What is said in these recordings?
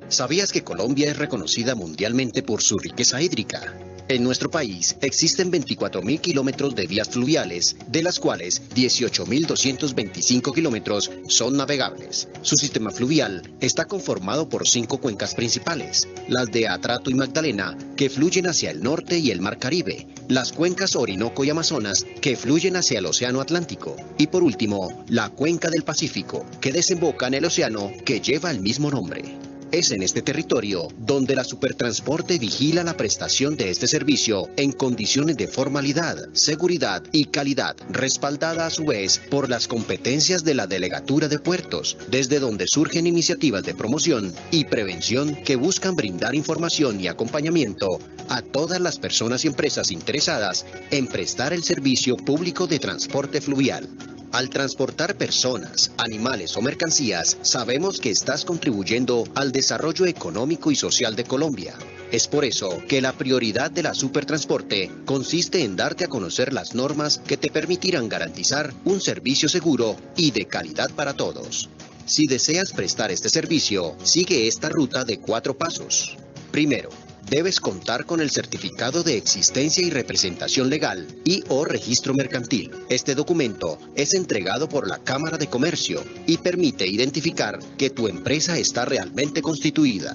¿Sabías que Colombia es reconocida mundialmente por su riqueza hídrica? En nuestro país existen 24.000 kilómetros de vías fluviales, de las cuales 18.225 kilómetros son navegables. Su sistema fluvial está conformado por 5 cuencas principales, las de Atrato y Magdalena, que fluyen hacia el norte y el Mar Caribe, las cuencas Orinoco y Amazonas, que fluyen hacia el Océano Atlántico, y por último, la cuenca del Pacífico, que desemboca en el océano que lleva el mismo nombre. Es en este territorio donde la Supertransporte vigila la prestación de este servicio en condiciones de formalidad, seguridad y calidad, respaldada a su vez por las competencias de la Delegatura de Puertos, desde donde surgen iniciativas de promoción y prevención que buscan brindar información y acompañamiento a todas las personas y empresas interesadas en prestar el servicio público de transporte fluvial. Al transportar personas, animales o mercancías, sabemos que estás contribuyendo al desarrollo económico y social de Colombia. Es por eso que la prioridad de la Supertransporte consiste en darte a conocer las normas que te permitirán garantizar un servicio seguro y de calidad para todos. Si deseas prestar este servicio, sigue esta ruta de 4 pasos. Primero, debes contar con el certificado de existencia y representación legal y/o registro mercantil. Este documento es entregado por la Cámara de Comercio y permite identificar que tu empresa está realmente constituida.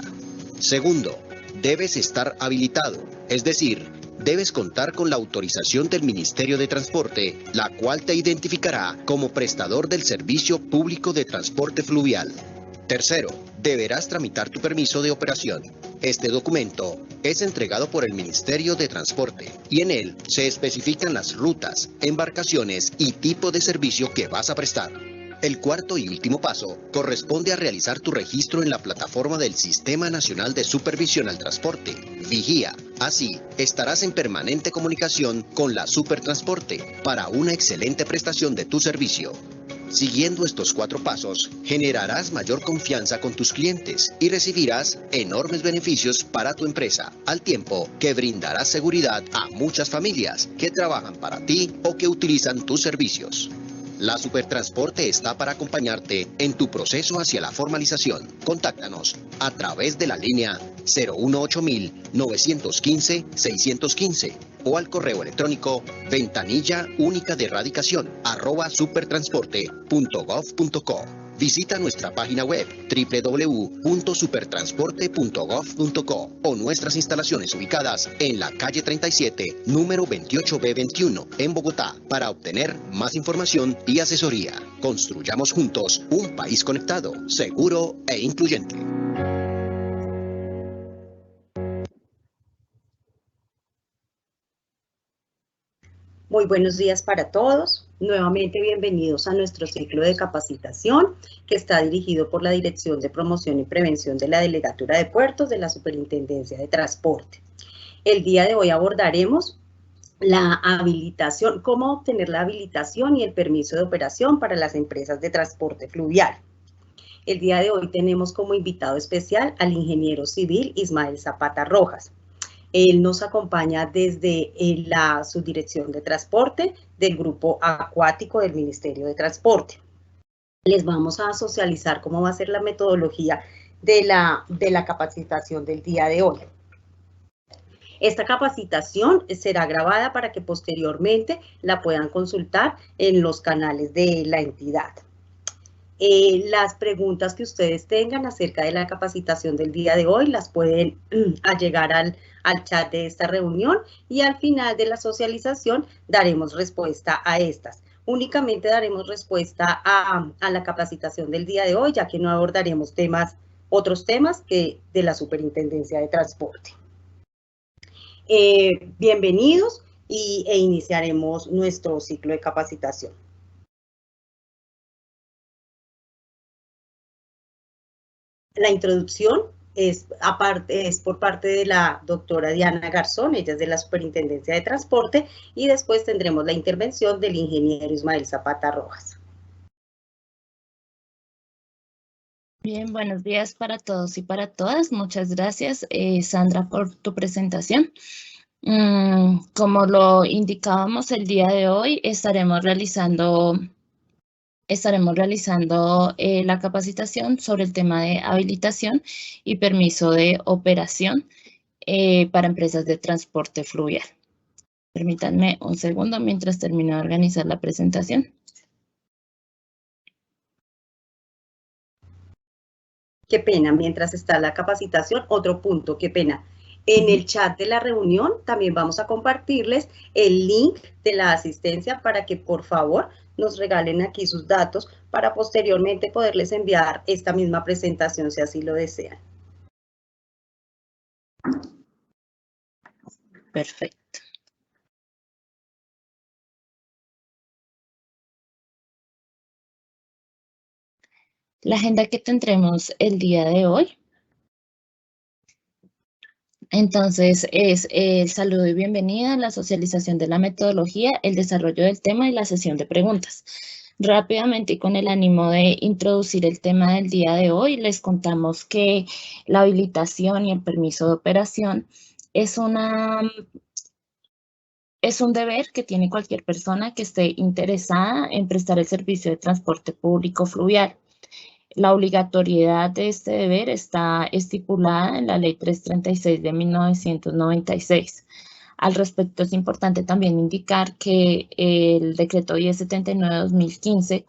Segundo, debes estar habilitado, es decir, debes contar con la autorización del Ministerio de Transporte, la cual te identificará como prestador del servicio público de transporte fluvial. Tercero, deberás tramitar tu permiso de operación. Este documento es entregado por el Ministerio de Transporte y en él se especifican las rutas, embarcaciones y tipo de servicio que vas a prestar. El cuarto y último paso corresponde a realizar tu registro en la plataforma del Sistema Nacional de Supervisión al Transporte, Vigía. Así, estarás en permanente comunicación con la Supertransporte para una excelente prestación de tu servicio. Siguiendo estos 4 pasos, generarás mayor confianza con tus clientes y recibirás enormes beneficios para tu empresa, al tiempo que brindarás seguridad a muchas familias que trabajan para ti o que utilizan tus servicios. La Supertransporte está para acompañarte en tu proceso hacia la formalización. Contáctanos a través de la línea 018-915-615 o al correo electrónico ventanilla única de erradicación @supertransporte.gov.co. Visita nuestra página web www.supertransporte.gov.co o nuestras instalaciones ubicadas en la calle 37, número 28B21, en Bogotá, para obtener más información y asesoría. Construyamos juntos un país conectado, seguro e incluyente. Muy buenos días para todos. Nuevamente bienvenidos a nuestro ciclo de capacitación que está dirigido por la Dirección de Promoción y Prevención de la Delegatura de Puertos de la Superintendencia de Transporte. El día de hoy abordaremos la habilitación, cómo obtener la habilitación y el permiso de operación para las empresas de transporte fluvial. El día de hoy tenemos como invitado especial al ingeniero civil Ismael Zapata Rojas. Él nos acompaña desde la Subdirección de Transporte del Grupo Acuático del Ministerio de Transporte. Les vamos a socializar cómo va a ser la metodología de la capacitación del día de hoy. Esta capacitación será grabada para que posteriormente la puedan consultar en los canales de la entidad. Las preguntas que ustedes tengan acerca de la capacitación del día de hoy las pueden allegar al chat de esta reunión y al final de la socialización daremos respuesta a estas. Únicamente daremos respuesta a la capacitación del día de hoy, ya que no abordaremos otros temas que de la Superintendencia de Transporte. Bienvenidos e iniciaremos nuestro ciclo de capacitación. La introducción es por parte de la doctora Diana Garzón, ella es de la Superintendencia de Transporte, y después tendremos la intervención del ingeniero Ismael Zapata Rojas. Bien, buenos días para todos y para todas. Muchas gracias, Sandra, por tu presentación. Como lo indicábamos el día de hoy, estaremos realizando estaremos realizando la capacitación sobre el tema de habilitación y permiso de operación para empresas de transporte fluvial. Permítanme un segundo mientras termino de organizar la presentación. Qué pena, mientras está la capacitación, otro punto, qué pena. En el chat de la reunión también vamos a compartirles el link de la asistencia para que por favor nos regalen aquí sus datos para posteriormente poderles enviar esta misma presentación si así lo desean. Perfecto. La agenda que tendremos el día de hoy. Entonces, es el saludo y bienvenida, la socialización de la metodología, el desarrollo del tema y la sesión de preguntas. Rápidamente y con el ánimo de introducir el tema del día de hoy, les contamos que la habilitación y el permiso de operación es un deber que tiene cualquier persona que esté interesada en prestar el servicio de transporte público fluvial. La obligatoriedad de este deber está estipulada en la Ley 336 de 1996. Al respecto, es importante también indicar que el Decreto 1079 de 2015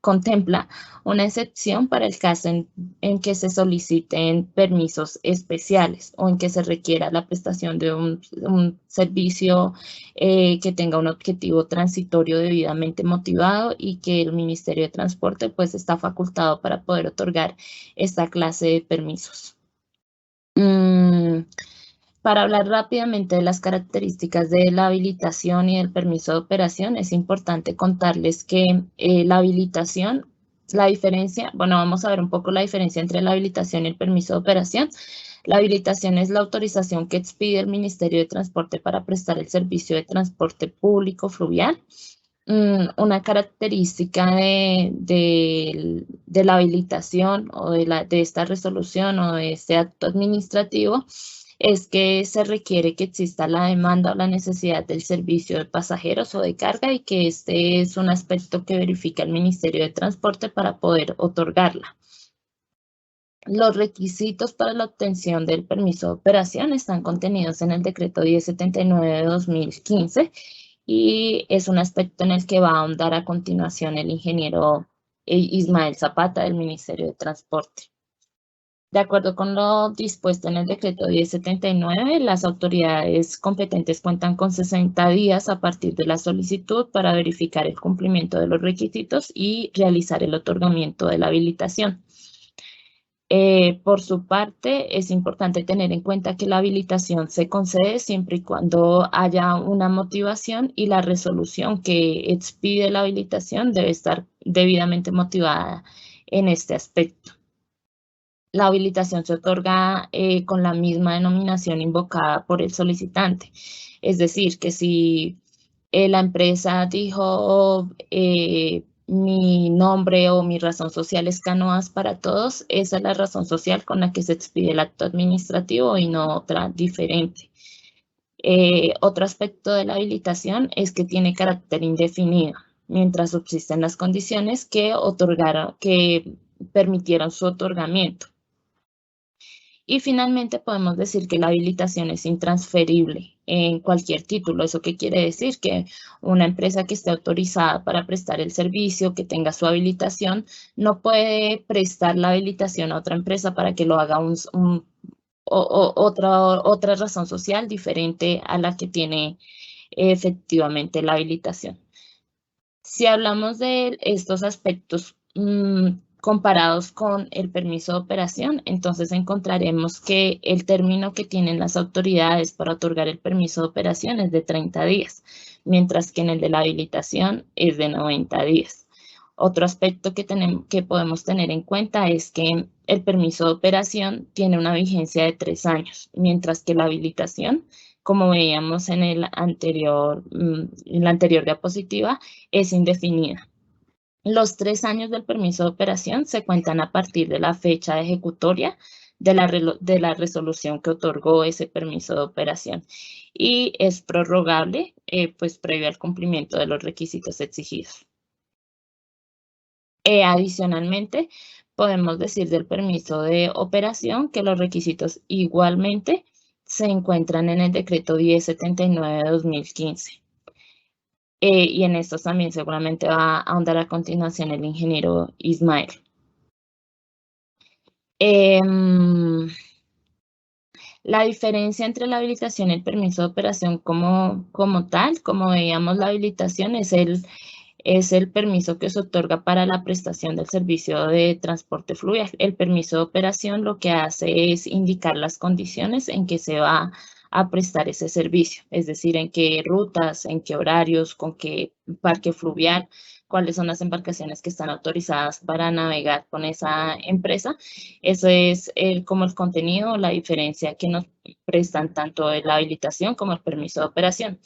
contempla una excepción para el caso en que se soliciten permisos especiales o en que se requiera la prestación de un servicio que tenga un objetivo transitorio debidamente motivado y que el Ministerio de Transporte pues está facultado para poder otorgar esta clase de permisos. Para hablar rápidamente de las características de la habilitación y del permiso de operación, es importante contarles que la habilitación, la diferencia, bueno, vamos a ver un poco la diferencia entre la habilitación y el permiso de operación. La habilitación es la autorización que expide el Ministerio de Transporte para prestar el servicio de transporte público fluvial. Una característica de la habilitación o de esta resolución o de este acto administrativo es que se requiere que exista la demanda o la necesidad del servicio de pasajeros o de carga y que este es un aspecto que verifica el Ministerio de Transporte para poder otorgarla. Los requisitos para la obtención del permiso de operación están contenidos en el Decreto 1079 de 2015 y es un aspecto en el que va a ahondar a continuación el ingeniero Ismael Zapata del Ministerio de Transporte. De acuerdo con lo dispuesto en el Decreto 1079, las autoridades competentes cuentan con 60 días a partir de la solicitud para verificar el cumplimiento de los requisitos y realizar el otorgamiento de la habilitación. Por su parte, es importante tener en cuenta que la habilitación se concede siempre y cuando haya una motivación y la resolución que expide la habilitación debe estar debidamente motivada en este aspecto. La habilitación se otorga con la misma denominación invocada por el solicitante. Es decir, que si la empresa dijo mi nombre o mi razón social es Canoas para Todos, esa es la razón social con la que se expide el acto administrativo y no otra diferente. Otro aspecto de la habilitación es que tiene carácter indefinido, mientras subsisten las condiciones que permitieron su otorgamiento. Y finalmente podemos decir que la habilitación es intransferible en cualquier título. ¿Eso qué quiere decir? Que una empresa que esté autorizada para prestar el servicio, que tenga su habilitación, no puede prestar la habilitación a otra empresa para que lo haga otra razón social diferente a la que tiene efectivamente la habilitación. Si hablamos de estos aspectos comparados con el permiso de operación, entonces encontraremos que el término que tienen las autoridades para otorgar el permiso de operación es de 30 días, mientras que en el de la habilitación es de 90 días. Otro aspecto que podemos tener en cuenta es que el permiso de operación tiene una vigencia de 3 años, mientras que la habilitación, como veíamos en la anterior diapositiva, es indefinida. Los 3 años del permiso de operación se cuentan a partir de la fecha de ejecutoria de la resolución que otorgó ese permiso de operación y es prorrogable pues previo al cumplimiento de los requisitos exigidos. Adicionalmente, podemos decir del permiso de operación que los requisitos igualmente se encuentran en el decreto 1079 de 2015. Y en estos también seguramente va a ahondar a continuación el ingeniero Ismael. La diferencia entre la habilitación y el permiso de operación como tal, como veíamos, la habilitación es el permiso que se otorga para la prestación del servicio de transporte fluvial. El permiso de operación lo que hace es indicar las condiciones en que se va a prestar ese servicio, es decir, en qué rutas, en qué horarios, con qué parque fluvial, cuáles son las embarcaciones que están autorizadas para navegar con esa empresa. Eso es como el contenido, la diferencia que nos prestan tanto la habilitación como el permiso de operación.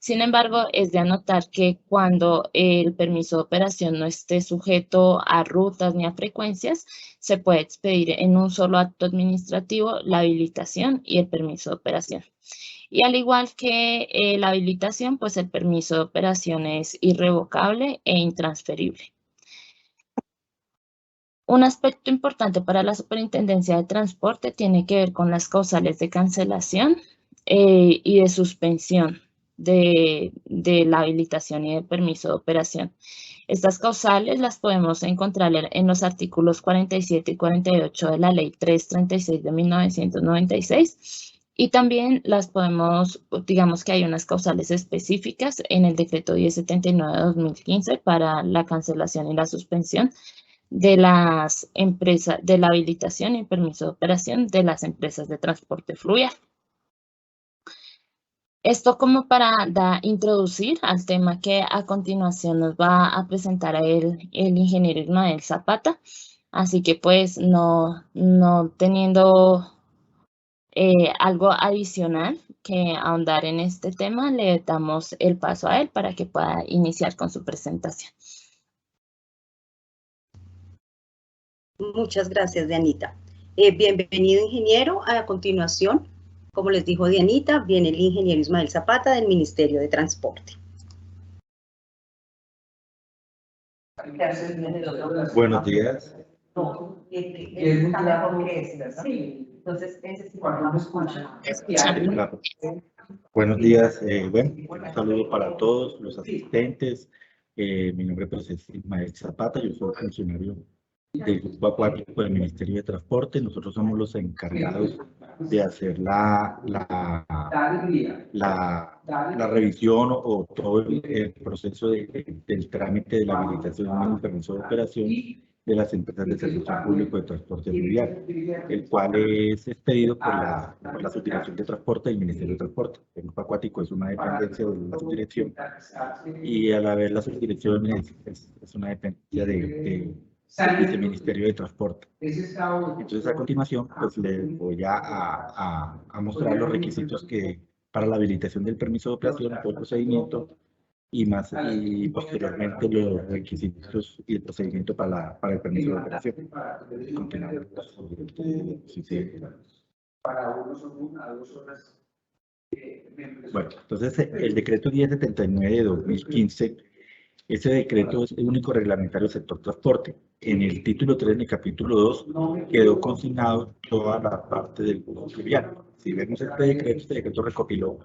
Sin embargo, es de anotar que cuando el permiso de operación no esté sujeto a rutas ni a frecuencias, se puede expedir en un solo acto administrativo la habilitación y el permiso de operación. Y al igual que la habilitación, pues el permiso de operación es irrevocable e intransferible. Un aspecto importante para la Superintendencia de Transporte tiene que ver con las causales de cancelación y de suspensión de la habilitación y del permiso de operación. Estas causales las podemos encontrar en los artículos 47 y 48 de la Ley 336 de 1996 y también las podemos, digamos que hay unas causales específicas en el decreto 1079 de 2015 para la cancelación y la suspensión de las empresas, de la habilitación y permiso de operación de las empresas de transporte fluvial. Esto como para introducir al tema que a continuación nos va a presentar el ingeniero Ismael Zapata. Así que pues no teniendo algo adicional que ahondar en este tema, le damos el paso a él para que pueda iniciar con su presentación. Muchas gracias, Dianita. Bienvenido, ingeniero. A continuación, como les dijo Dianita, viene el ingeniero Ismael Zapata del Ministerio de Transporte. Buenos días. Claro. Buenos días. Bueno, un saludo para todos los asistentes. Mi nombre pues, es Ismael Zapata, yo soy funcionario del Grupo Acuático del Ministerio de Transporte. Nosotros somos los encargados de hacer la revisión o todo el proceso del trámite de la habilitación y permiso de operación de las empresas de servicio público de transporte fluvial, el cual es expedido por la Subdirección de Transporte del Ministerio de Transporte. El Grupo Acuático es una dependencia de la subdirección y a la vez la subdirección es una dependencia del Ministerio de Transporte. Entonces, a continuación, pues les voy a mostrar los requisitos para la habilitación del permiso de operación, todo el procedimiento y posteriormente los requisitos y el procedimiento para el permiso de operación. Bueno, entonces el decreto 1079 de 2015, ese decreto es el único reglamentario del sector transporte. En el título 3, en el capítulo 2, quedó consignado toda la parte del uso fluvial. Si vemos este decreto recopiló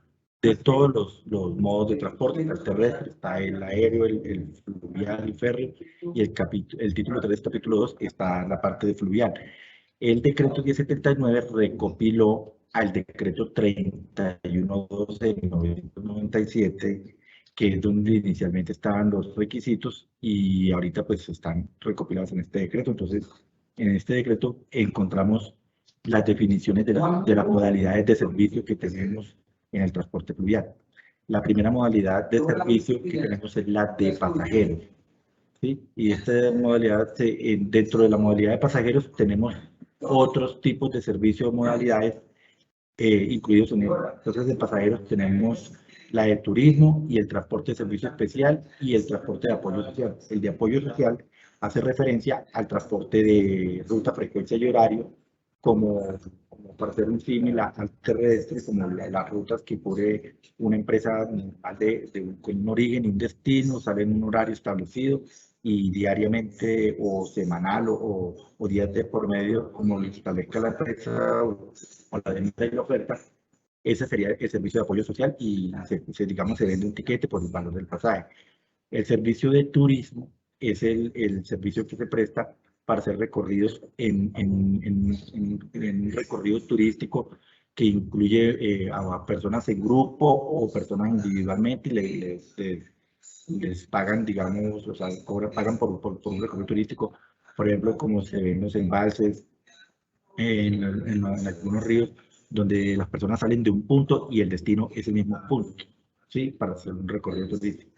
de todos los modos de transporte, está el terrestre, está el aéreo, el fluvial, el férreo, y el título 3, capítulo 2, está la parte de fluvial. El decreto 1079 recopiló al decreto 3112 de 1997, que es donde inicialmente estaban los requisitos y ahorita pues están recopilados en este decreto. Entonces, en este decreto encontramos las definiciones de las modalidades de servicio que tenemos en el transporte fluvial. La primera modalidad de servicio que tenemos es la de pasajeros, ¿sí? Y esta modalidad, dentro de la modalidad de pasajeros tenemos otros tipos de servicios o modalidades incluidos en él. Entonces, de pasajeros tenemos la de turismo y el transporte de servicio especial y el transporte de apoyo social. El de apoyo social hace referencia al transporte de ruta, frecuencia y horario como para hacer un símil al terrestre, como las rutas que cubre una empresa con un origen y un destino, sale en un horario establecido y diariamente o semanal o días de por medio, como lo establezca la empresa o la demanda y la oferta. Ese sería el servicio de apoyo social y digamos, se vende un tiquete por el valor del pasaje. El servicio de turismo es el servicio que se presta para hacer recorridos en un recorrido turístico que incluye a personas en grupo o personas individualmente y les pagan, digamos, o sea, pagan por un recorrido turístico, por ejemplo, como se ven los embalses en algunos ríos, donde las personas salen de un punto y el destino es el mismo punto, ¿sí? Para hacer un recorrido turístico.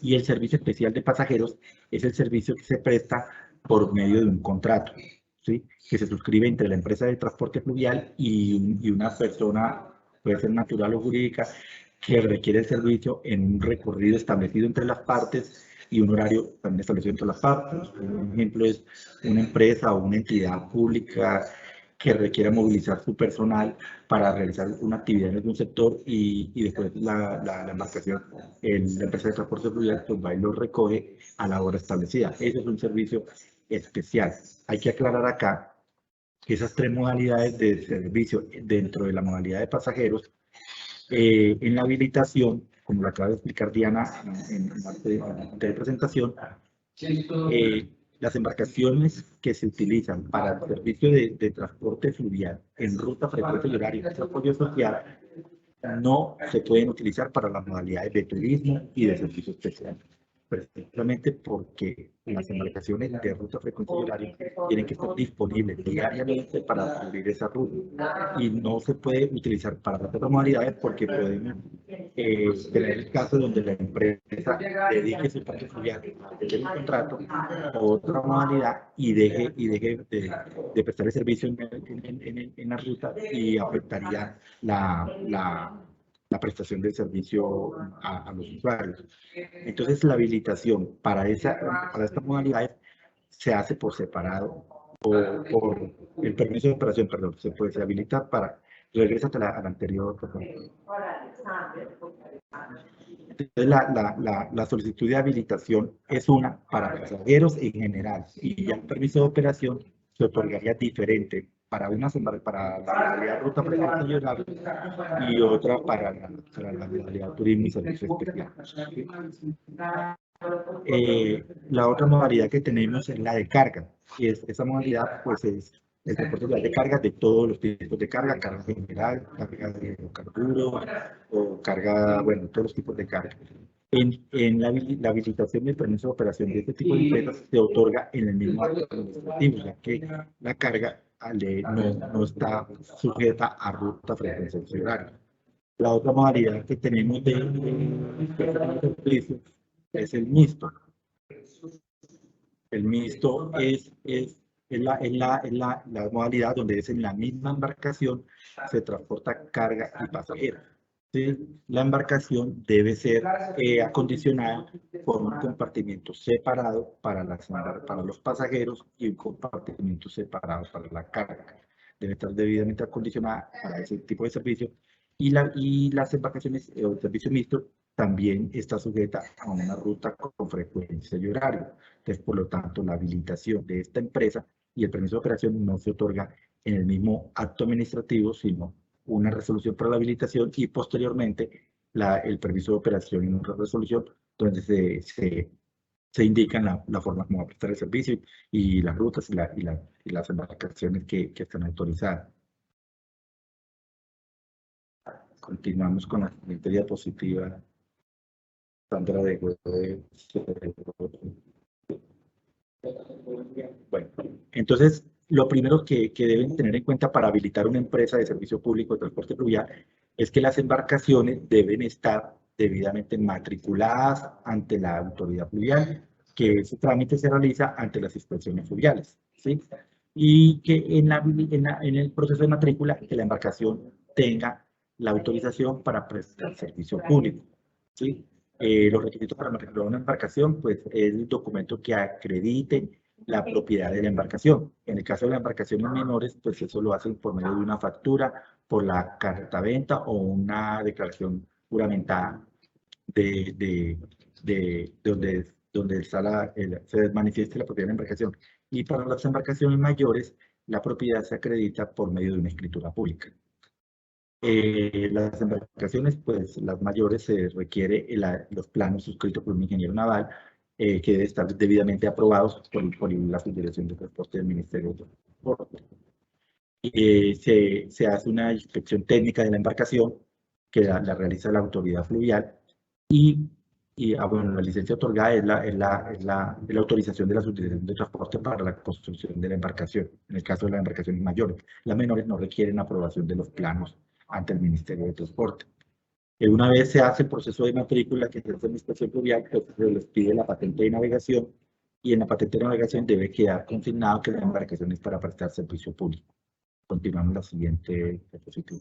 Y el servicio especial de pasajeros es el servicio que se presta por medio de un contrato, ¿sí? Que se suscribe entre la empresa de transporte fluvial y una persona, puede ser natural o jurídica, que requiere el servicio en un recorrido establecido entre las partes y un horario también establecido entre las partes. Un ejemplo es una empresa o una entidad pública que requiera movilizar su personal para realizar una actividad en un sector y después la embarcación, la empresa de transporte fluvial, pues va y lo recoge a la hora establecida. Ese es un servicio especial. Hay que aclarar acá que esas tres modalidades de servicio dentro de la modalidad de pasajeros, en la habilitación, como lo acaba de explicar Diana en la presentación, las embarcaciones que se utilizan para el servicio de transporte fluvial en ruta, frecuencia y horario de apoyo social no se pueden utilizar para las modalidades de turismo y de servicio especial, precisamente porque las embarcaciones de ruta, frecuencia y horario tienen que estar disponibles diariamente para cubrir esa ruta y no se puede utilizar para otras modalidades porque podemos tener el caso donde la empresa dedique su parte fluvial desde un contrato a otra modalidad y deje de prestar el servicio en la ruta y afectaría la prestación del servicio a los usuarios. Entonces, la habilitación para estas modalidades se hace por separado o por el permiso de operación, perdón, se puede habilitar para, regresa a la anterior. Entonces, la solicitud de habilitación es una para pasajeros en general y ya el permiso de operación se otorgaría diferente para la modalidad ruta, frecuencia y horario y otra para la modalidad turismo y servicios especiales. La otra modalidad que tenemos es la de carga, y esa modalidad pues es el transporte de carga de todos los tipos de carga general, carga de hidrocarburos o carga, bueno, todos los tipos de carga. En la habilitación del permiso de operación de este tipo de empresas se otorga en el mismo acto administrativo, ya que la carga no está sujeta a ruta, frecuencia y horario. La otra modalidad que tenemos de servicio es el mixto. El mixto es la modalidad donde es en la misma embarcación se transporta carga y pasajeros. ¿Sí? La embarcación debe ser acondicionada con un compartimiento separado para los pasajeros y un compartimento separado para la carga. Debe estar debidamente acondicionada para ese tipo de servicio y las embarcaciones o el servicio mixto también está sujeta a una ruta con frecuencia y horario. Entonces, por lo tanto, la habilitación de esta empresa y el permiso de operación no se otorga en el mismo acto administrativo, sino una resolución para la habilitación y posteriormente el permiso de operación en otra resolución donde se indican la forma como va a prestar el servicio y las rutas y las embarcaciones que están autorizadas. Continuamos con la siguiente diapositiva. Sandra de Bueno, entonces, lo primero que deben tener en cuenta para habilitar una empresa de servicio público de transporte fluvial es que las embarcaciones deben estar debidamente matriculadas ante la autoridad fluvial, que ese trámite se realiza ante las inspecciones fluviales, ¿sí? Y que en el proceso de matrícula, que la embarcación tenga la autorización para prestar servicio público, ¿sí? Los requisitos para matricular una embarcación, pues, es el documento que acredite la propiedad de la embarcación. En el caso de las embarcaciones menores, pues eso lo hacen por medio de una factura, por la carta-venta o una declaración juramentada donde está se manifieste la propiedad de la embarcación. Y para las embarcaciones mayores, la propiedad se acredita por medio de una escritura pública. Las embarcaciones, pues las mayores, se requiere los planos suscritos por un ingeniero naval que debe estar debidamente aprobados por la Subdirección de Transporte del Ministerio de Transporte. Se hace una inspección técnica de la embarcación que la realiza la autoridad fluvial bueno, la licencia otorgada es la autorización de la Subdirección de Transporte para la construcción de la embarcación, en el caso de las embarcaciones mayores. Las menores no requieren aprobación de los planos ante el Ministerio de Transporte. Una vez se hace el proceso de matrícula, que se hace en inspección fluvial, pues se les pide la patente de navegación, y en la patente de navegación debe quedar consignado que la embarcación es para prestar servicio público. Continuamos la siguiente diapositiva.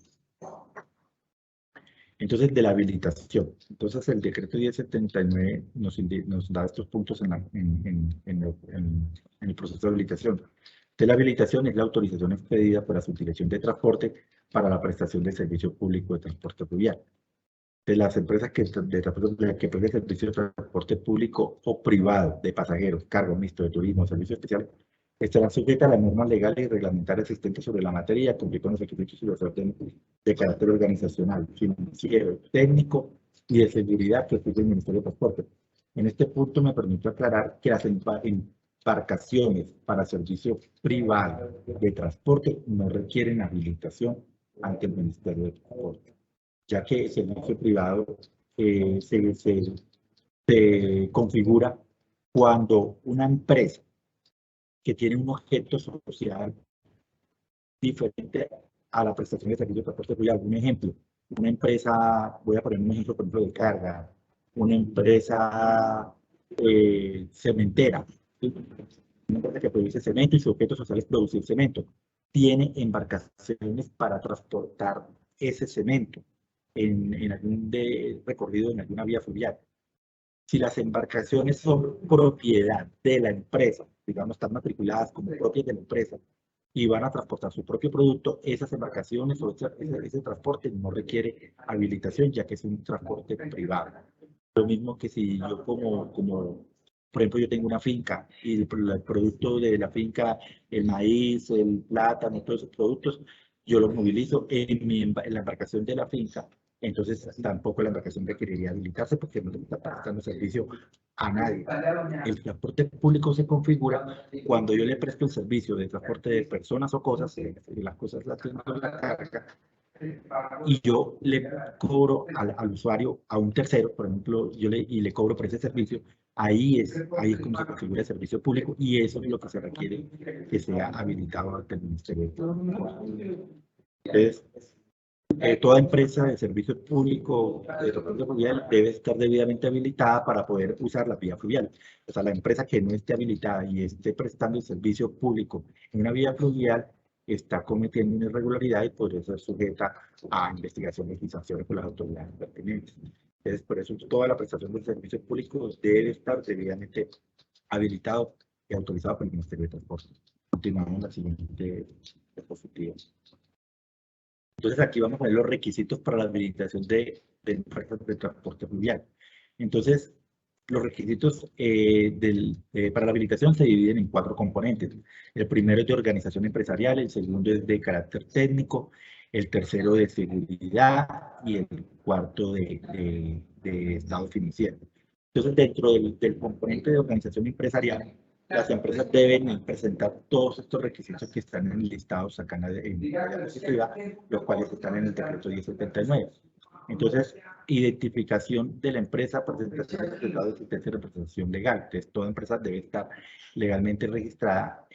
Entonces, de la habilitación. Entonces, el decreto 1079 nos da estos puntos en el proceso de habilitación. De la habilitación es la autorización expedida por la Subdirección de Transporte para la prestación de servicio público de transporte fluvial. De las empresas que prestan servicio de transporte público o privado de pasajeros, cargo mixto de turismo o servicios especiales, estarán sujetas a las normas legales y reglamentarias existentes sobre la materia, cumplir con los requisitos y los órdenes de carácter organizacional, financiero, técnico y de seguridad que exige el Ministerio de Transporte. En este punto me permito aclarar que las embarcaciones para servicio privado de transporte no requieren habilitación ante el Ministerio de Transporte, ya que el servicio privado se configura cuando una empresa que tiene un objeto social diferente a la prestación de servicios de transporte fluvial. Un ejemplo, una empresa, voy a poner un ejemplo, por ejemplo, de carga, una empresa cementera, ¿sí? Una empresa que produce cemento y su objeto social es producir cemento. Tiene embarcaciones para transportar ese cemento en algún recorrido, en alguna vía fluvial. Si las embarcaciones son propiedad de la empresa, digamos, están matriculadas como propias de la empresa y van a transportar su propio producto, esas embarcaciones o ese transporte no requiere habilitación, ya que es un transporte privado. Lo mismo que si yo por ejemplo, yo tengo una finca y el producto de la finca, el maíz, el plátano, todos esos productos, yo los movilizo en la embarcación de la finca. Entonces tampoco la embarcación requeriría habilitarse porque no le está prestando servicio a nadie. El transporte público se configura cuando yo le presto el servicio de transporte de personas o cosas, las cosas las tengo en la carga, y yo le cobro al usuario, a un tercero, por ejemplo, le cobro por ese servicio. Ahí es como se configura el servicio público, y eso es lo que se requiere que sea habilitado ante el Ministerio. Entonces, toda empresa de servicio público de transporte fluvial debe estar debidamente habilitada para poder usar la vía fluvial. O sea, la empresa que no esté habilitada y esté prestando el servicio público en una vía fluvial está cometiendo una irregularidad y podría ser sujeta a investigaciones y sanciones por las autoridades pertinentes. Entonces, por eso toda la prestación del servicio público debe estar debidamente habilitado y autorizado por el Ministerio de Transporte. Continuamos la siguiente diapositiva. Entonces aquí vamos a ver los requisitos para la habilitación de empresas de transporte fluvial. Entonces, los requisitos para la habilitación se dividen en 4 componentes. El primero es de organización empresarial, el segundo es de carácter técnico, el tercero de seguridad y el cuarto de estado financiero. Entonces, dentro del componente de organización empresarial, las empresas deben presentar todos estos requisitos que están enlistados acá en la diapositiva, los cuales están en el decreto 1079. Entonces, identificación de la empresa, presentación de certificado de existencia y representación legal. Entonces, toda empresa debe estar legalmente registrada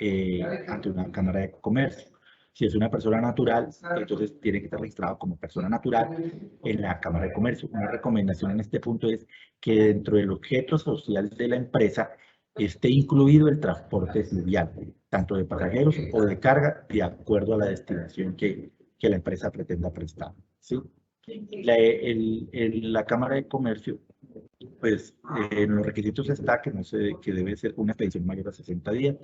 ante una Cámara de Comercio. Si es una persona natural, entonces tiene que estar registrado como persona natural en la Cámara de Comercio. Una recomendación en este punto es que dentro del objeto social de la empresa esté incluido el transporte fluvial, tanto de pasajeros o de carga, de acuerdo a la destinación que la empresa pretenda prestar, ¿sí? La Cámara de Comercio Pues en los requisitos está que, no sé, que debe ser una expedición mayor a 60 días,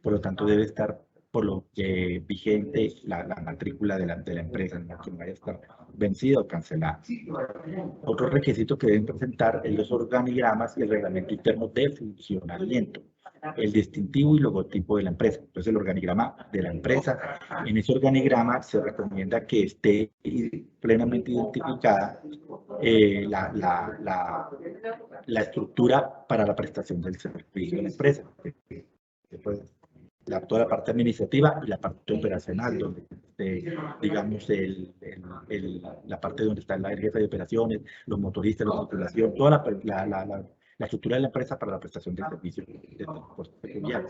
por lo tanto debe estar por lo que vigente la matrícula de la empresa, no que no vaya a estar vencida o cancelada. Otro requisito que deben presentar es los organigramas y el reglamento interno de funcionamiento, el distintivo y logotipo de la empresa. Entonces el organigrama de la empresa, en ese organigrama se recomienda que esté plenamente identificada la estructura para la prestación del servicio de la empresa. Pues, toda la parte administrativa y la parte operacional, donde digamos la parte donde está el jefe de operaciones, los motoristas, la tripulación, toda la estructura de la empresa para la prestación del servicio de transporte fluvial.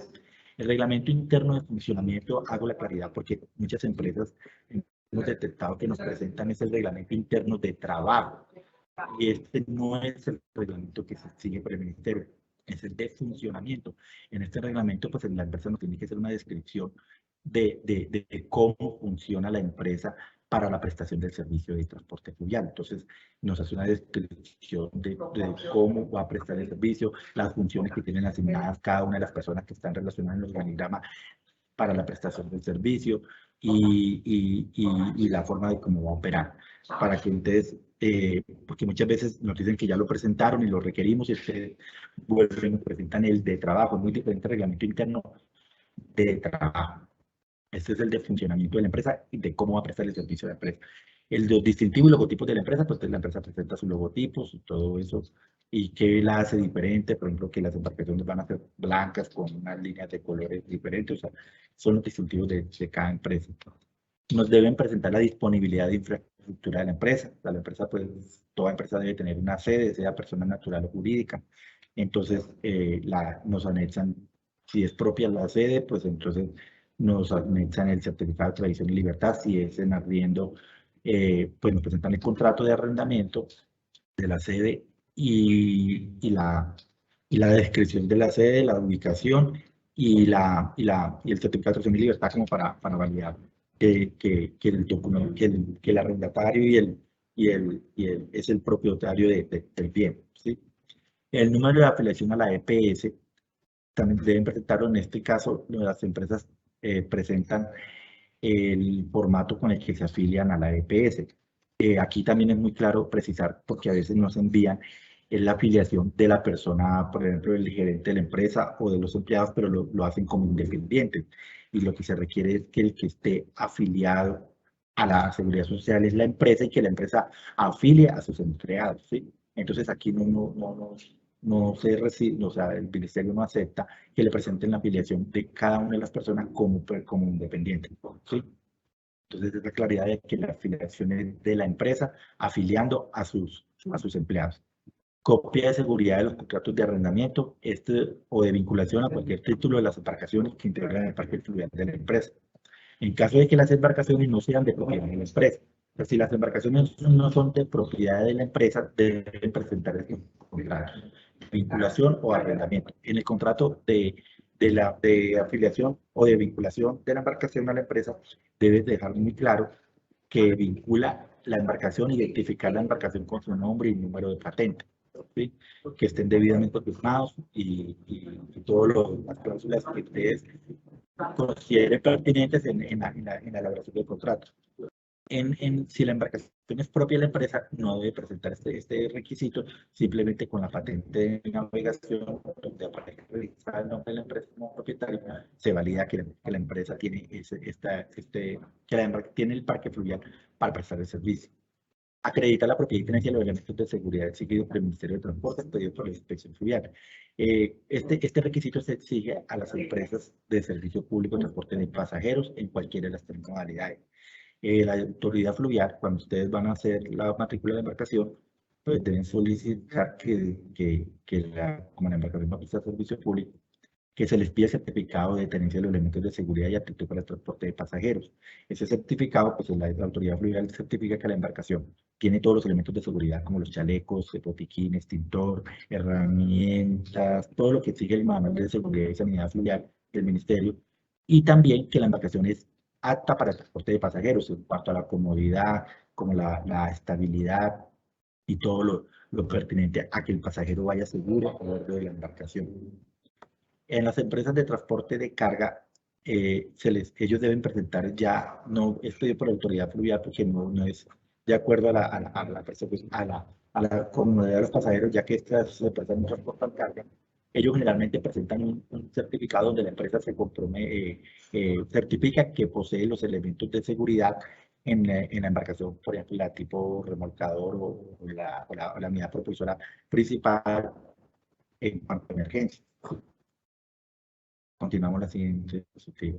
El reglamento interno de funcionamiento, hago la claridad porque muchas empresas hemos detectado que nos presentan es el reglamento interno de trabajo. Y este no es el reglamento que se sigue por el ministerio, es el de funcionamiento. En este reglamento, pues en la empresa nos tiene que hacer una descripción de cómo funciona la empresa para la prestación del servicio de transporte fluvial. Entonces, nos hace una descripción de cómo va a prestar el servicio, las funciones que tienen asignadas cada una de las personas que están relacionadas en el organigrama para la prestación del servicio y la forma de cómo va a operar. Para que ustedes, porque muchas veces nos dicen que ya lo presentaron y lo requerimos y ustedes vuelven y nos presentan el de trabajo, muy diferente al reglamento interno de trabajo. Este es el de funcionamiento de la empresa y de cómo va a prestar el servicio de la empresa. El de distintivo y logotipos de la empresa, pues la empresa presenta sus logotipos y todo eso, y qué la hace diferente, por ejemplo, que las embarcaciones van a ser blancas con unas líneas de colores diferentes, o sea, son los distintivos de cada empresa. Nos deben presentar la disponibilidad de infraestructura de la empresa. La empresa, pues, toda empresa debe tener una sede, sea persona natural o jurídica. Entonces, nos anexan, si es propia la sede, pues entonces nos anexan el certificado de tradición y libertad. Si es en arriendo, pues nos presentan el contrato de arrendamiento de la sede y la descripción de la sede, la ubicación y el certificado de tradición y libertad como para validar que el documento, que el arrendatario es el propietario del bien, ¿sí? El número de afiliación a la EPS también deben presentarlo. En este caso, las empresas presentan el formato con el que se afilian a la EPS. Aquí también es muy claro precisar, porque a veces nos envían la afiliación de la persona, por ejemplo, el gerente de la empresa o de los empleados, pero lo hacen como independientes. Y lo que se requiere es que el que esté afiliado a la seguridad social es la empresa y que la empresa afilie a sus empleados, ¿sí? Entonces aquí no se recibe, o sea, el ministerio no acepta que le presenten la afiliación de cada una de las personas como independiente, ¿sí? Entonces es la claridad de que la afiliación es de la empresa afiliando a sus empleados. Copia de seguridad de los contratos de arrendamiento o de vinculación a cualquier título de las embarcaciones que integran el parque fluvial de la empresa. En caso de que las embarcaciones no sean de propiedad de la empresa, pero si las embarcaciones no son de propiedad de la empresa, deben presentar estos contratos de vinculación o arrendamiento. En el contrato de afiliación o de vinculación de la embarcación a la empresa, debes dejar muy claro que vincula la embarcación, identificar la embarcación con su nombre y número de patente, ¿sí? Que estén debidamente firmados y todas las cláusulas que ustedes consideren pertinentes en la elaboración del contrato. Si la embarcación es propia de la empresa, no debe presentar este requisito, simplemente con la patente de navegación, donde aparece registrado el nombre de la empresa como propietario, se valida que la empresa tiene, tiene el parque fluvial para prestar el servicio. Acredita la propiedad y tenencia de los elementos de seguridad exigidos por el Ministerio de Transporte, pedido por la Inspección Fluvial. Este requisito se exige a las empresas de servicio público de transporte de pasajeros en cualquiera de las tres modalidades. La autoridad fluvial, cuando ustedes van a hacer la matrícula de embarcación, pues deben solicitar como la embarcación va a prestar servicio público, que se les pide certificado de tenencia de los elementos de seguridad y aptitud para el transporte de pasajeros. Ese certificado, pues la autoridad fluvial certifica que la embarcación tiene todos los elementos de seguridad, como los chalecos, el botiquín, extintor, herramientas, todo lo que sigue el manual de seguridad y sanidad fluvial del ministerio, y también que la embarcación es apta para el transporte de pasajeros en cuanto a la comodidad, como la estabilidad y todo lo pertinente a que el pasajero vaya seguro a bordo de la embarcación. En las empresas de transporte de carga, ellos deben presentar ya, no es pedido por la autoridad fluvial porque no es de acuerdo a la comunidad de los pasajeros, ya que estas empresas no transportan carga. Ellos generalmente presentan un certificado donde la empresa se certifica que posee los elementos de seguridad en la embarcación, por ejemplo, la tipo remolcador o la unidad propulsora principal en cuanto a emergencia. Continuamos la siguiente diapositiva.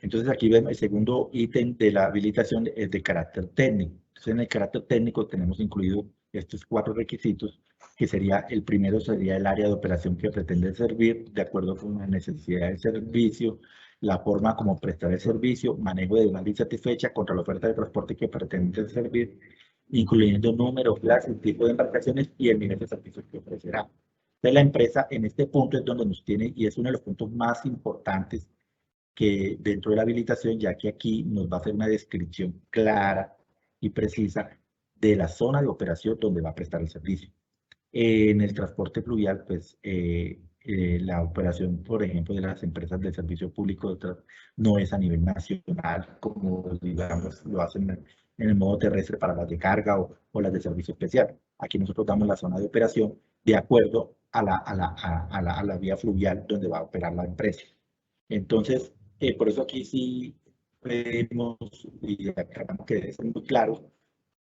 Entonces aquí vemos el segundo ítem de la habilitación es de carácter técnico. Entonces en el carácter técnico tenemos incluido estos 4 requisitos, que sería, el primero sería el área de operación que pretende servir, de acuerdo con la necesidad del servicio, la forma como prestar el servicio, manejo de demanda insatisfecha contra la oferta de transporte que pretende servir, incluyendo número, clase, tipo de embarcaciones y el nivel de servicios que ofrecerá. Entonces la empresa en este punto es donde nos tiene, y es uno de los puntos más importantes que dentro de la habilitación, ya que aquí nos va a hacer una descripción clara y precisa de la zona de operación donde va a prestar el servicio. En el transporte fluvial, pues la operación, por ejemplo, de las empresas de servicio público no es a nivel nacional, como digamos lo hacen en el modo terrestre para las de carga o las de servicio especial. Aquí nosotros damos la zona de operación de acuerdo a la vía fluvial donde va a operar la empresa. Entonces, por eso aquí sí pedimos y aclaramos que debe ser muy claro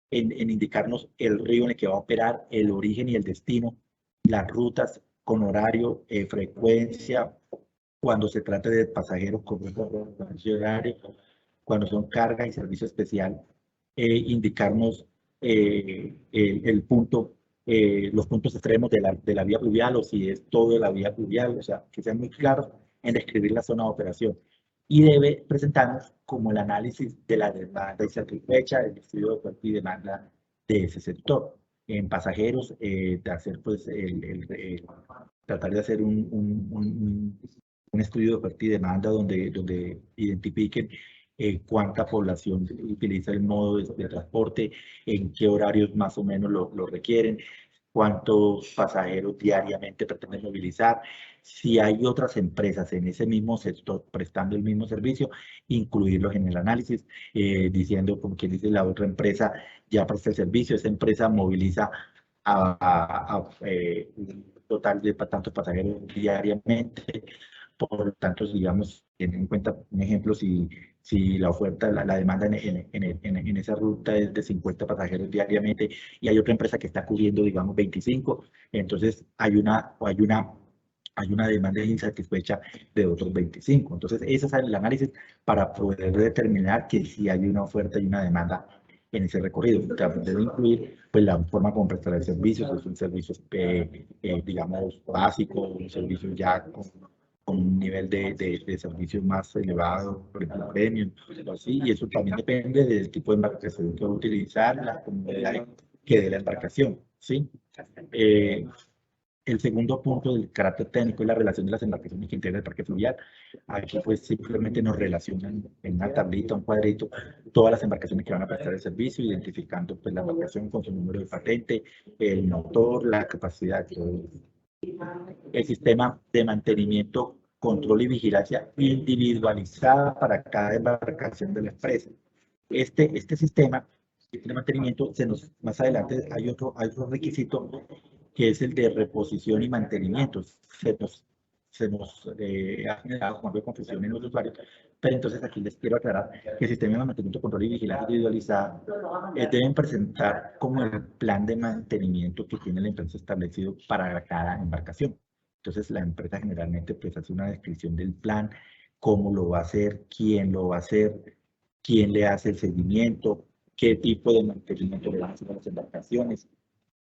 en indicarnos el río en el que va a operar, el origen y el destino, las rutas con horario, frecuencia, cuando se trate de pasajeros con horario, cuando son carga y servicio especial, indicarnos el punto, los puntos extremos de la vía fluvial, o si es todo de la vía fluvial, o sea, que sean muy claros en describir la zona de operación. Y debe presentarnos como el análisis de la demanda insatisfecha, el estudio de oferta y demanda de ese sector. En pasajeros, de hacer pues tratar de hacer un estudio de oferta y demanda donde identifiquen cuánta población utiliza el modo de transporte, en qué horarios más o menos lo requieren, cuántos pasajeros diariamente pretenden movilizar. Si hay otras empresas en ese mismo sector prestando el mismo servicio, incluirlos en el análisis, diciendo, como quien dice, la otra empresa ya presta el servicio, esa empresa moviliza un total de tantos pasajeros diariamente. Por lo tanto, digamos, tener en cuenta, un ejemplo, si la oferta, la demanda en esa ruta es de 50 pasajeros diariamente y hay otra empresa que está cubriendo, digamos, 25, entonces hay una demanda insatisfecha de otros 25. Entonces, ese es el análisis para poder determinar que si hay una oferta y una demanda en ese recorrido. Debe incluir pues, la forma como prestar el servicio, si es un servicio, digamos, básico, un servicio ya con un nivel de servicio más elevado, por ejemplo, premium, o así, y eso también depende del tipo de embarcación que va a utilizar, la comodidad que dé la embarcación, ¿sí? El segundo punto del carácter técnico es la relación de las embarcaciones que integra el parque fluvial. Aquí pues simplemente nos relacionan en una tablita, un cuadrito, todas las embarcaciones que van a prestar el servicio, identificando pues la embarcación con su número de patente, el motor, la capacidad, el sistema de mantenimiento, control y vigilancia individualizada para cada embarcación de la empresa. Este sistema de mantenimiento, más adelante hay otro requisito que es el de reposición y mantenimiento. Se nos ha generado como de confusión en los usuarios, pero entonces aquí les quiero aclarar que el sistema de mantenimiento, control y vigilancia individualizada deben presentar como el plan de mantenimiento que tiene la empresa establecido para cada embarcación. Entonces la empresa generalmente pues hace una descripción del plan, cómo lo va a hacer, quién lo va a hacer, quién le hace el seguimiento, qué tipo de mantenimiento le van a hacer a las embarcaciones,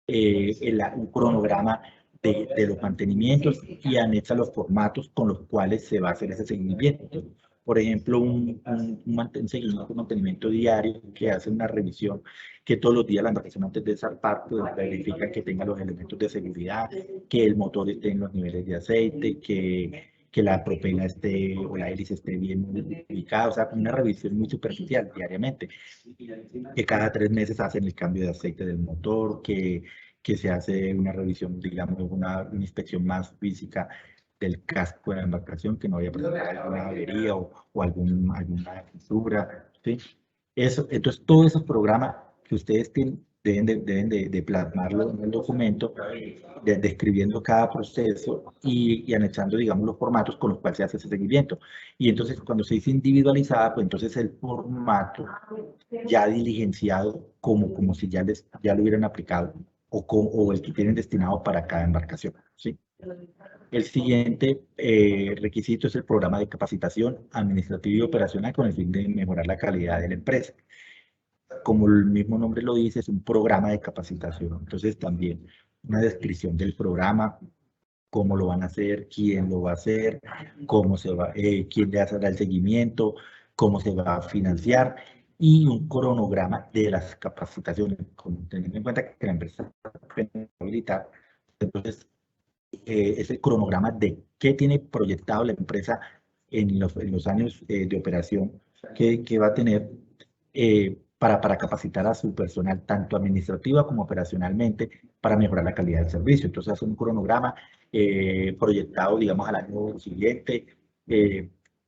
un cronograma de los mantenimientos y anexa los formatos con los cuales se va a hacer ese seguimiento. Por ejemplo, un mantenimiento diario que hace una revisión, que todos los días la embarcación antes de zarpar pues, verifica que tenga los elementos de seguridad, que el motor esté en los niveles de aceite, que que la propela esté o la hélice esté bien ubicada, o sea, una revisión muy superficial diariamente, que cada 3 meses hacen el cambio de aceite del motor, que se hace una revisión, digamos, una inspección más física del casco de la embarcación, que no vaya a presentar alguna avería o alguna fisura, ¿sí? Eso, entonces, todos esos programas que ustedes tienen, deben de plasmarlo en el documento, describiendo cada proceso y anexando, digamos, los formatos con los cuales se hace ese seguimiento. Y entonces, cuando se dice individualizada, pues entonces el formato ya diligenciado como si ya lo hubieran aplicado o el que tienen destinado para cada embarcación, ¿sí? El siguiente requisito es el programa de capacitación administrativa y operacional con el fin de mejorar la calidad de la empresa. Como el mismo nombre lo dice, es un programa de capacitación. Entonces también una descripción del programa, cómo lo van a hacer, quién lo va a hacer, quién le hará el seguimiento, cómo se va a financiar y un cronograma de las capacitaciones, teniendo en cuenta que la empresa es habilitar. Entonces, es el cronograma de qué tiene proyectado la empresa en los años de operación que va a tener para capacitar a su personal, tanto administrativa como operacionalmente, para mejorar la calidad del servicio. Entonces, hace un cronograma proyectado, digamos, al año siguiente,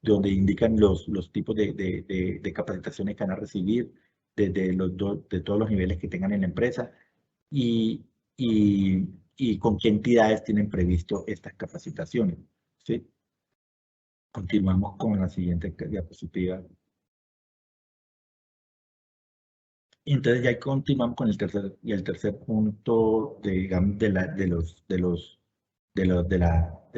donde indican los tipos de capacitaciones que van a recibir de todos los niveles que tengan en la empresa y, y con qué entidades tienen previsto estas capacitaciones, ¿sí? Continuamos con la siguiente diapositiva. Entonces ya continuamos con el tercer punto digamos, de la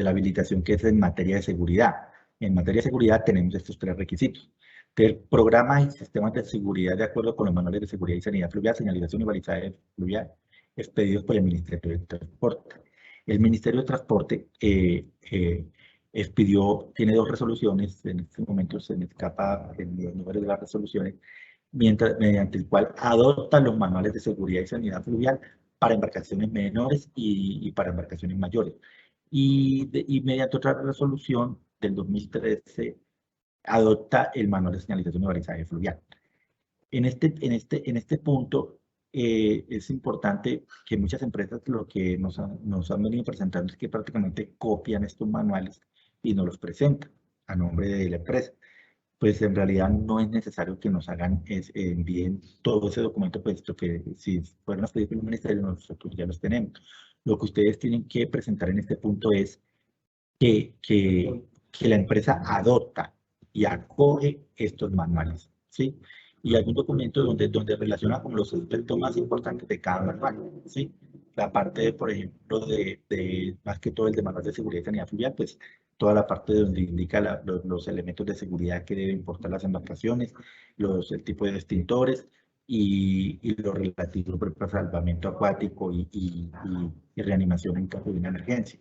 habilitación, que es en materia de seguridad. En materia de seguridad tenemos estos 3 requisitos. Del programa y sistemas de seguridad de acuerdo con los manuales de seguridad y sanidad fluvial, señalización y balizaje fluvial expedidos por el Ministerio de Transporte. El Ministerio de Transporte tiene 2 resoluciones, en este momento se me escapa el número de las resoluciones, mediante el cual adopta los manuales de seguridad y sanidad fluvial para embarcaciones menores y para embarcaciones mayores. Y mediante otra resolución del 2013 adopta el manual de señalización y balizaje fluvial. En este punto es importante que muchas empresas lo que nos han venido presentando es que prácticamente copian estos manuales y nos los presentan a nombre de la empresa. Pues en realidad no es necesario que nos envíen todo ese documento, puesto que si fueron a pedir por el ministerio, nosotros ya los tenemos. Lo que ustedes tienen que presentar en este punto es que la empresa adopta y acoge estos manuales, ¿sí? Y algún documento donde relaciona con los aspectos más importantes de cada manual, ¿sí? La parte, por ejemplo, más que todo el de manual de seguridad y sanidad fluvial, pues toda la parte donde indica los elementos de seguridad que deben portar las embarcaciones, el tipo de extintores y lo relativo al salvamento acuático y reanimación en caso de una emergencia.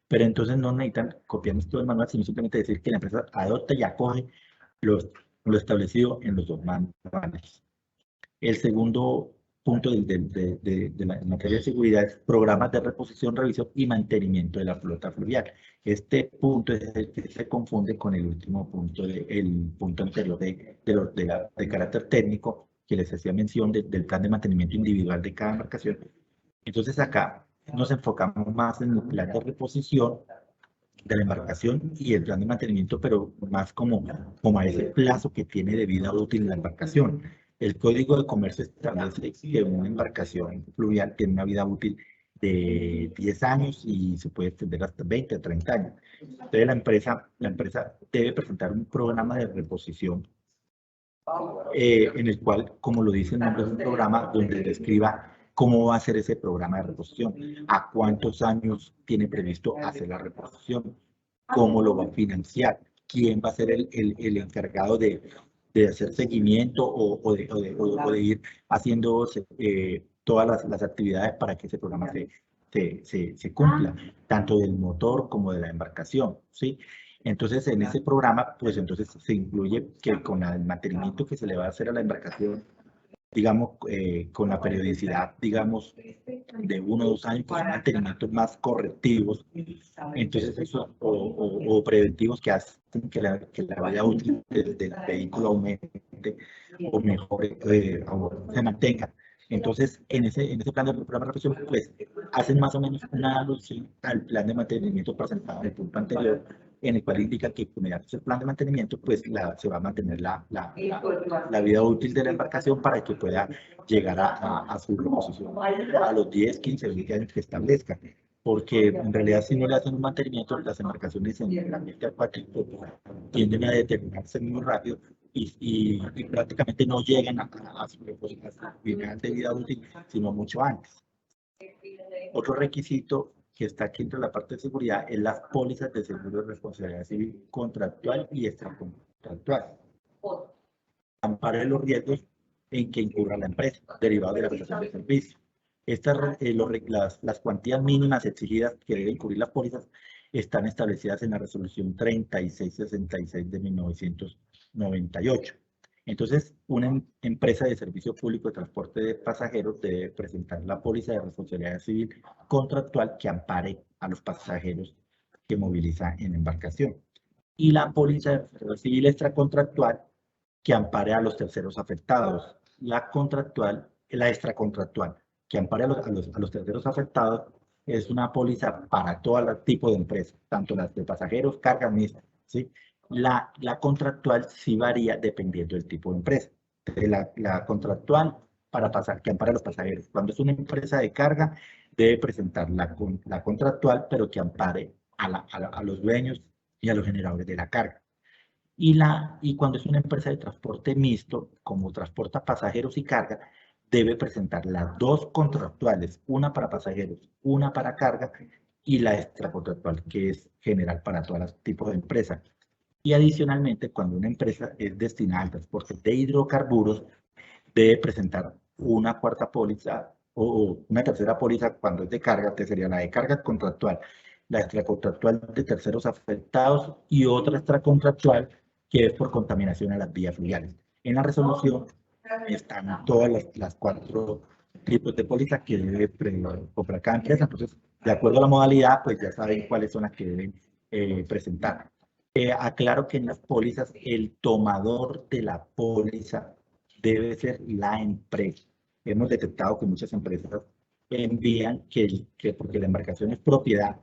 Pero entonces no necesitan copiar todo el manual, sino simplemente decir que la empresa adopta y acoge lo establecido en los 2 manuales. El segundo punto de la materia de seguridad es programas de reposición, revisión y mantenimiento de la flota fluvial. Este punto es el que se confunde con el último punto, el punto anterior de carácter técnico, que les hacía mención del plan de mantenimiento individual de cada embarcación. Entonces acá nos enfocamos más en el plan de reposición de la embarcación y el plan de mantenimiento, pero más como a ese plazo que tiene de vida útil la embarcación. El Código de Comercio establece que una embarcación fluvial tiene una vida útil de 10 años y se puede extender hasta 20 o 30 años. Entonces la empresa debe presentar un programa de reposición en el cual, como lo dice el nombre, es un programa donde describa cómo va a ser ese programa de reposición, a cuántos años tiene previsto hacer la reposición, cómo lo va a financiar, quién va a ser el encargado de hacer seguimiento o de ir haciendo todas las actividades para que ese programa se cumpla, tanto del motor como de la embarcación, ¿sí? Entonces, en ese programa, pues entonces se incluye que con el mantenimiento que se le va a hacer a la embarcación, digamos, con la periodicidad, digamos, de 1 o 2 años, pues son mantenimientos más correctivos, entonces eso, o preventivos que hacen que la vida útil del vehículo aumente o mejore, o se mantenga. Entonces, en ese plan de programa de reflexión, pues, hacen más o menos una alusión al plan de mantenimiento presentado en el punto anterior, en el cual indica que mediante ese plan de mantenimiento, pues, se va a mantener la vida útil de la embarcación para que pueda llegar a su reposición a los 10, 15, 20 años que establezca. Porque en realidad, si no le hacen un mantenimiento, las embarcaciones en el ambiente acuático tienden a deteriorarse muy rápido y prácticamente no llegan a su final de vida útil, sino mucho antes. Otro requisito que está aquí entre la parte de seguridad es las pólizas de seguro de responsabilidad civil contractual y extracontractual. Ampara los riesgos en que incurra la empresa, derivados de la prestación de servicio. Las cuantías mínimas exigidas que deben cubrir las pólizas están establecidas en la resolución 3666 de 1998. Entonces, una empresa de servicio público de transporte de pasajeros debe presentar la póliza de responsabilidad civil contractual que ampare a los pasajeros que moviliza en embarcación. Y la póliza de responsabilidad civil extracontractual que ampare a los terceros afectados. La extracontractual que ampare a los terceros afectados es una póliza para todo tipo de empresas, tanto las de pasajeros, cargas mixtas, ¿sí? La contractual sí varía dependiendo del tipo de empresa. La contractual que ampara a los pasajeros. Cuando es una empresa de carga, debe presentar la contractual, pero que ampare a los dueños y a los generadores de la carga. Y cuando es una empresa de transporte mixto, como transporta pasajeros y carga, debe presentar las dos contractuales, una para pasajeros, una para carga, y la extracontractual, que es general para todos los tipos de empresas. Y adicionalmente, cuando una empresa es destinada al transporte de hidrocarburos, debe presentar una cuarta póliza o una tercera póliza cuando es de carga, que sería la de carga contractual, la extracontractual de terceros afectados y otra extracontractual que es por contaminación a las vías fluviales. En la resolución están todas las 4 tipos de pólizas que debe comprar cada empresa. Entonces, de acuerdo a la modalidad, pues ya saben cuáles son las que deben presentar. Aclaro que en las pólizas el tomador de la póliza debe ser la empresa. Hemos detectado que muchas empresas envían que porque la embarcación es propiedad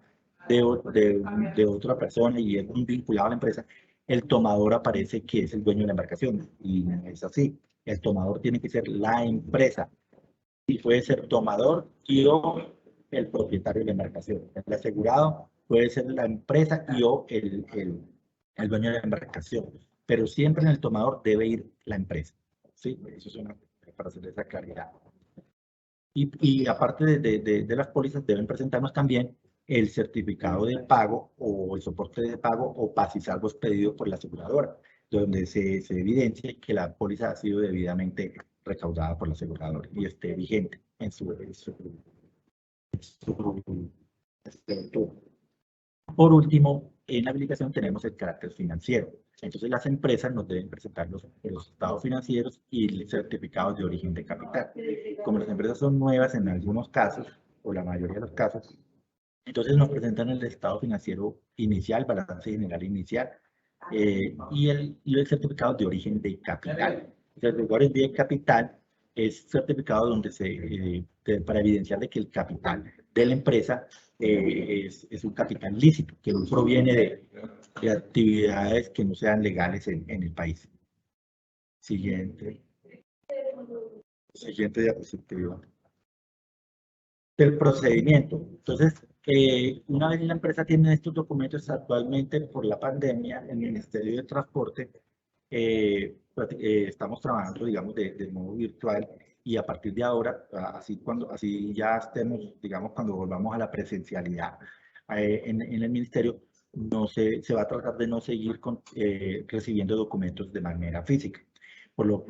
de otra persona y es un vinculado a la empresa, el tomador aparece que es el dueño de la embarcación, y no es así. El tomador tiene que ser la empresa, y puede ser tomador y o el propietario de la embarcación. El asegurado puede ser la empresa y o el dueño de la embarcación, pero siempre en el tomador debe ir la empresa. ¿Sí? Eso es para hacer esa claridad. Y aparte de las pólizas, deben presentarnos también el certificado de pago o el soporte de pago o paz y salvo expedido por la aseguradora, donde se evidencie que la póliza ha sido debidamente recaudada por la aseguradora y esté vigente en su Por último, en la habilitación tenemos el carácter financiero. Entonces, las empresas nos deben presentar los estados financieros y certificados de origen de capital. Como las empresas son nuevas en algunos casos, o la mayoría de los casos, entonces nos presentan el estado financiero inicial, balance general inicial, y el certificado de origen de capital. El certificado de origen de capital es certificado donde para evidenciar de que el capital de la empresa es un capital lícito, que no proviene de actividades que no sean legales en el país. Siguiente diapositiva. El procedimiento. Entonces, una vez la empresa tiene estos documentos, actualmente por la pandemia, el Ministerio de Transporte estamos trabajando, digamos, de modo virtual, y a partir de ahora, así ya estemos, digamos, cuando volvamos a la presencialidad en el Ministerio, se va a tratar de no seguir recibiendo documentos de manera física, por lo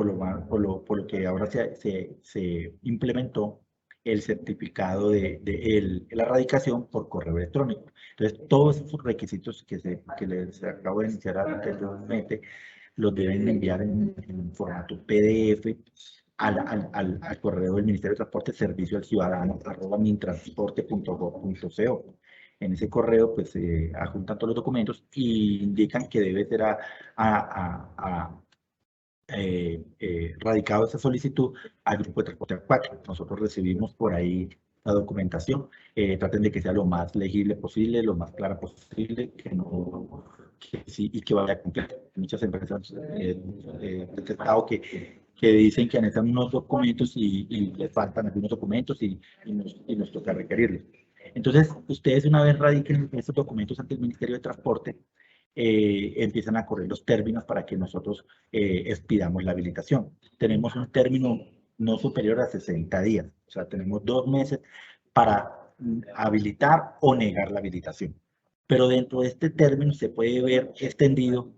que ahora se implementó el certificado de la erradicación por correo electrónico. Entonces, todos esos requisitos que les acabo de iniciar anteriormente, los deben enviar en formato PDF al correo del Ministerio de Transporte, servicio al ciudadano, @mintransporte.gov.co. En ese correo, pues, se adjuntan todos los documentos y indican que debe ser radicado esa solicitud al Grupo de Transporte Acuático. Nosotros recibimos por ahí la documentación. Traten de que sea lo más legible posible, lo más clara posible, que sí, y que vaya completa. Muchas empresas detectado que dicen que necesitan unos documentos y les faltan algunos documentos y nos toca requerirlos. Entonces, ustedes, una vez radiquen estos documentos ante el Ministerio de Transporte, empiezan a correr los términos para que nosotros expidamos la habilitación. Tenemos un término no superior a 60 días, o sea, tenemos 2 meses para habilitar o negar la habilitación. Pero dentro de este término se puede ver extendido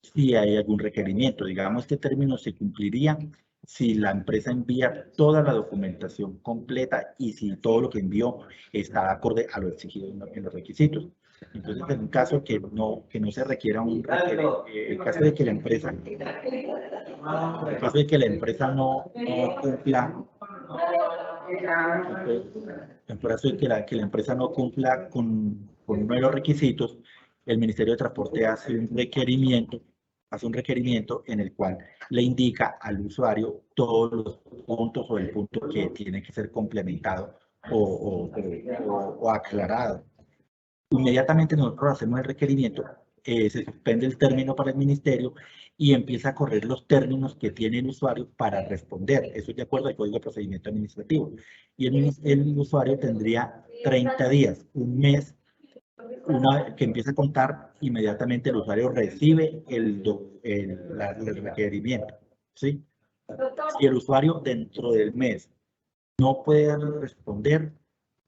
si hay algún requerimiento. Digamos, este término se cumpliría si la empresa envía toda la documentación completa y si todo lo que envió está acorde a lo exigido en los requisitos. Entonces, en un caso que no se requiera un requerimiento, en caso de que la empresa, no cumpla, en caso de que la empresa no cumpla con uno de los requisitos, el Ministerio de Transporte hace un requerimiento en el cual le indica al usuario todos los puntos o el punto que tiene que ser complementado o aclarado. Inmediatamente nosotros hacemos el requerimiento, se suspende el término para el ministerio y empieza a correr los términos que tiene el usuario para responder. Eso es de acuerdo al Código de Procedimiento Administrativo. Y el usuario tendría 30 días, un mes, que empieza a contar, inmediatamente el usuario recibe el requerimiento, ¿sí? Si el usuario dentro del mes no puede responder,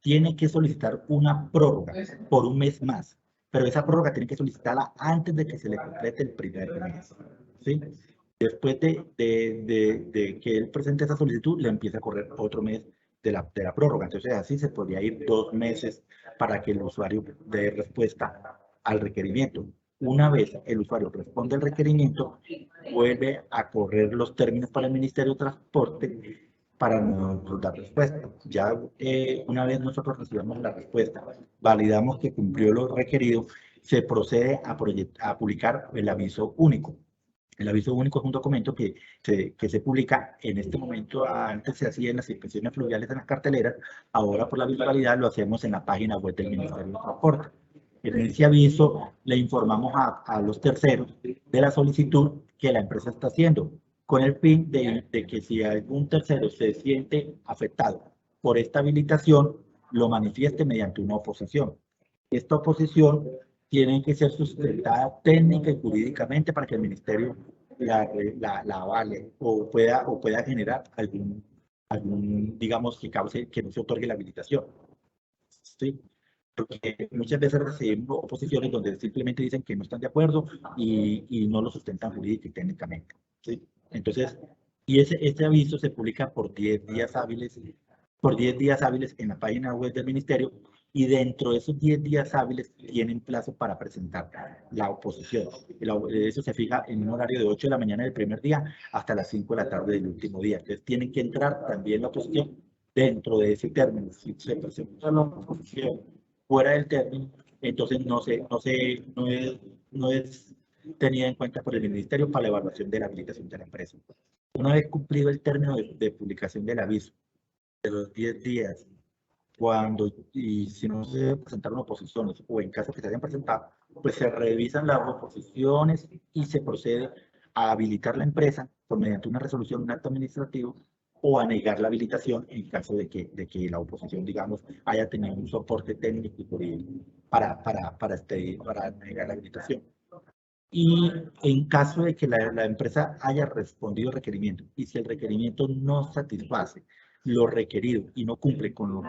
tiene que solicitar una prórroga por un mes más, pero esa prórroga tiene que solicitarla antes de que se le complete el primer mes, ¿sí? Después de que él presente esa solicitud, le empieza a correr otro mes de la prórroga. Entonces, así se podría ir 2 meses para que el usuario dé respuesta al requerimiento. Una vez el usuario responde al requerimiento, vuelve a correr los términos para el Ministerio de Transporte para nosotros dar respuesta. Ya una vez nosotros recibamos la respuesta, validamos que cumplió lo requerido, se procede a publicar el aviso único. El aviso único es un documento que se publica en este momento. Antes se hacía en las inspecciones fluviales en las carteleras, ahora por la virtualidad lo hacemos en la página web del Ministerio de Transporte. En ese aviso le informamos a los terceros de la solicitud que la empresa está haciendo, con el fin de que si algún tercero se siente afectado por esta habilitación, lo manifieste mediante una oposición. Esta oposición tiene que ser sustentada técnica y jurídicamente para que el ministerio la avale o pueda generar algún digamos, que cause que no se otorgue la habilitación, ¿sí? Porque muchas veces recibimos oposiciones donde simplemente dicen que no están de acuerdo y no lo sustentan jurídica y técnicamente, ¿sí? Entonces, y este aviso se publica por 10 días hábiles, en la página web del ministerio, y dentro de esos 10 días hábiles tienen plazo para presentar la oposición. Eso se fija en un horario de 8 de la mañana del primer día hasta las 5 de la tarde del último día. Entonces, tienen que entrar también la oposición dentro de ese término. Si se presenta la oposición fuera del término, entonces no es tenida en cuenta por el ministerio para la evaluación de la habilitación de la empresa. Una vez cumplido el término de publicación del aviso de los 10 días, si no se presentaron oposiciones o en caso que se hayan presentado, pues se revisan las oposiciones y se procede a habilitar la empresa por mediante una resolución, un acto administrativo, o a negar la habilitación en caso de que la oposición, digamos, haya tenido un soporte técnico y jurídico para negar la habilitación. Y en caso de que la empresa haya respondido al requerimiento y si el requerimiento no satisface lo requerido y no cumple con los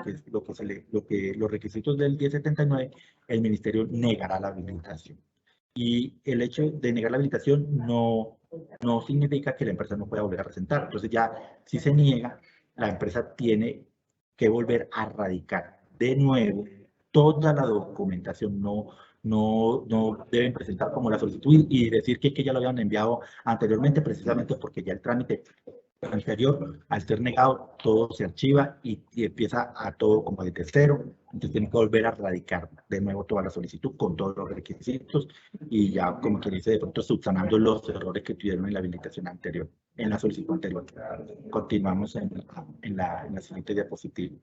requisitos del 1079, el ministerio negará la habilitación. Y el hecho de negar la habilitación no significa que la empresa no pueda volver a presentar. Entonces ya, si se niega, la empresa tiene que volver a radicar de nuevo toda la documentación. No deben presentar como la solicitud y decir que ya lo habían enviado anteriormente, precisamente porque ya el trámite anterior, al ser negado, todo se archiva y empieza a todo como desde cero. Entonces tienen que volver a radicar de nuevo toda la solicitud con todos los requisitos y ya, como quien dice, de pronto subsanando los errores que tuvieron en la habilitación anterior, en la solicitud anterior. Continuamos en la siguiente diapositiva.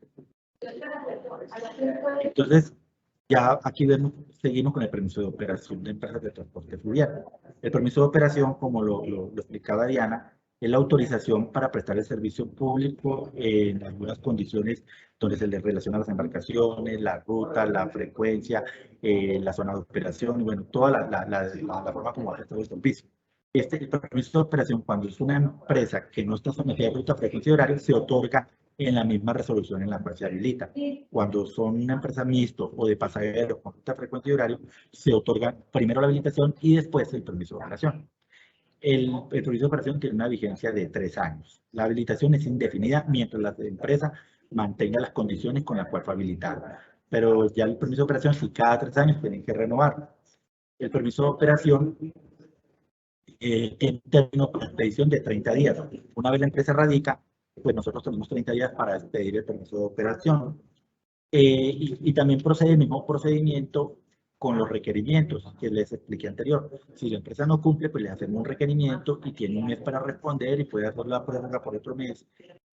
Entonces, ya aquí vemos, seguimos con el permiso de operación de empresas de transporte fluvial. El permiso de operación, como lo explicaba Diana, es la autorización para prestar el servicio público en algunas condiciones donde se le relaciona las embarcaciones, la ruta, la frecuencia, la zona de operación, y bueno, toda la forma como hace todo el servicio. El permiso de operación, cuando es una empresa que no está sometida a ruta, frecuencia y horario, se otorga en la misma resolución en la cual se habilita. Cuando son una empresa mixto o de pasajeros con ruta, frecuencia y horario, se otorga primero la habilitación y después el permiso de operación. El permiso de operación tiene una vigencia de 3 años. La habilitación es indefinida mientras la empresa mantenga las condiciones con las cuales fue habilitada. Pero ya el permiso de operación, si cada 3 años tienen que renovar. El permiso de operación tiene un término de expedición de 30 días. Una vez la empresa radica, pues nosotros tenemos 30 días para expedir el permiso de operación. Y también procede el mismo procedimiento con los requerimientos que les expliqué anterior. Si la empresa no cumple, pues le hacemos un requerimiento y tiene un mes para responder y puede hacer la prórroga por otro mes.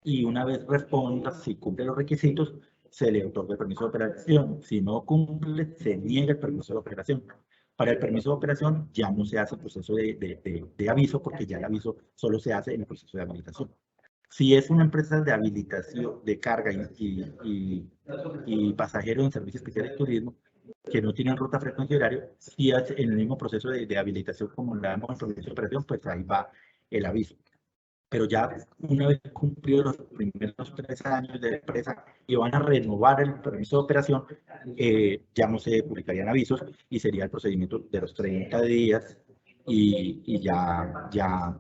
Y una vez responda, si cumple los requisitos, se le otorga el permiso de operación. Si no cumple, se niega el permiso de operación. Para el permiso de operación ya no se hace el proceso de aviso, porque ya el aviso solo se hace en el proceso de habilitación. Si es una empresa de habilitación de carga y pasajeros en servicios especiales de turismo que no tienen ruta, frecuencia y horario, si es en el mismo proceso de habilitación como la damos en el permiso de operación, pues ahí va el aviso. Pero ya una vez cumplidos los primeros 3 años de la empresa y van a renovar el permiso de operación, ya no se publicarían avisos y sería el procedimiento de los 30 días y ya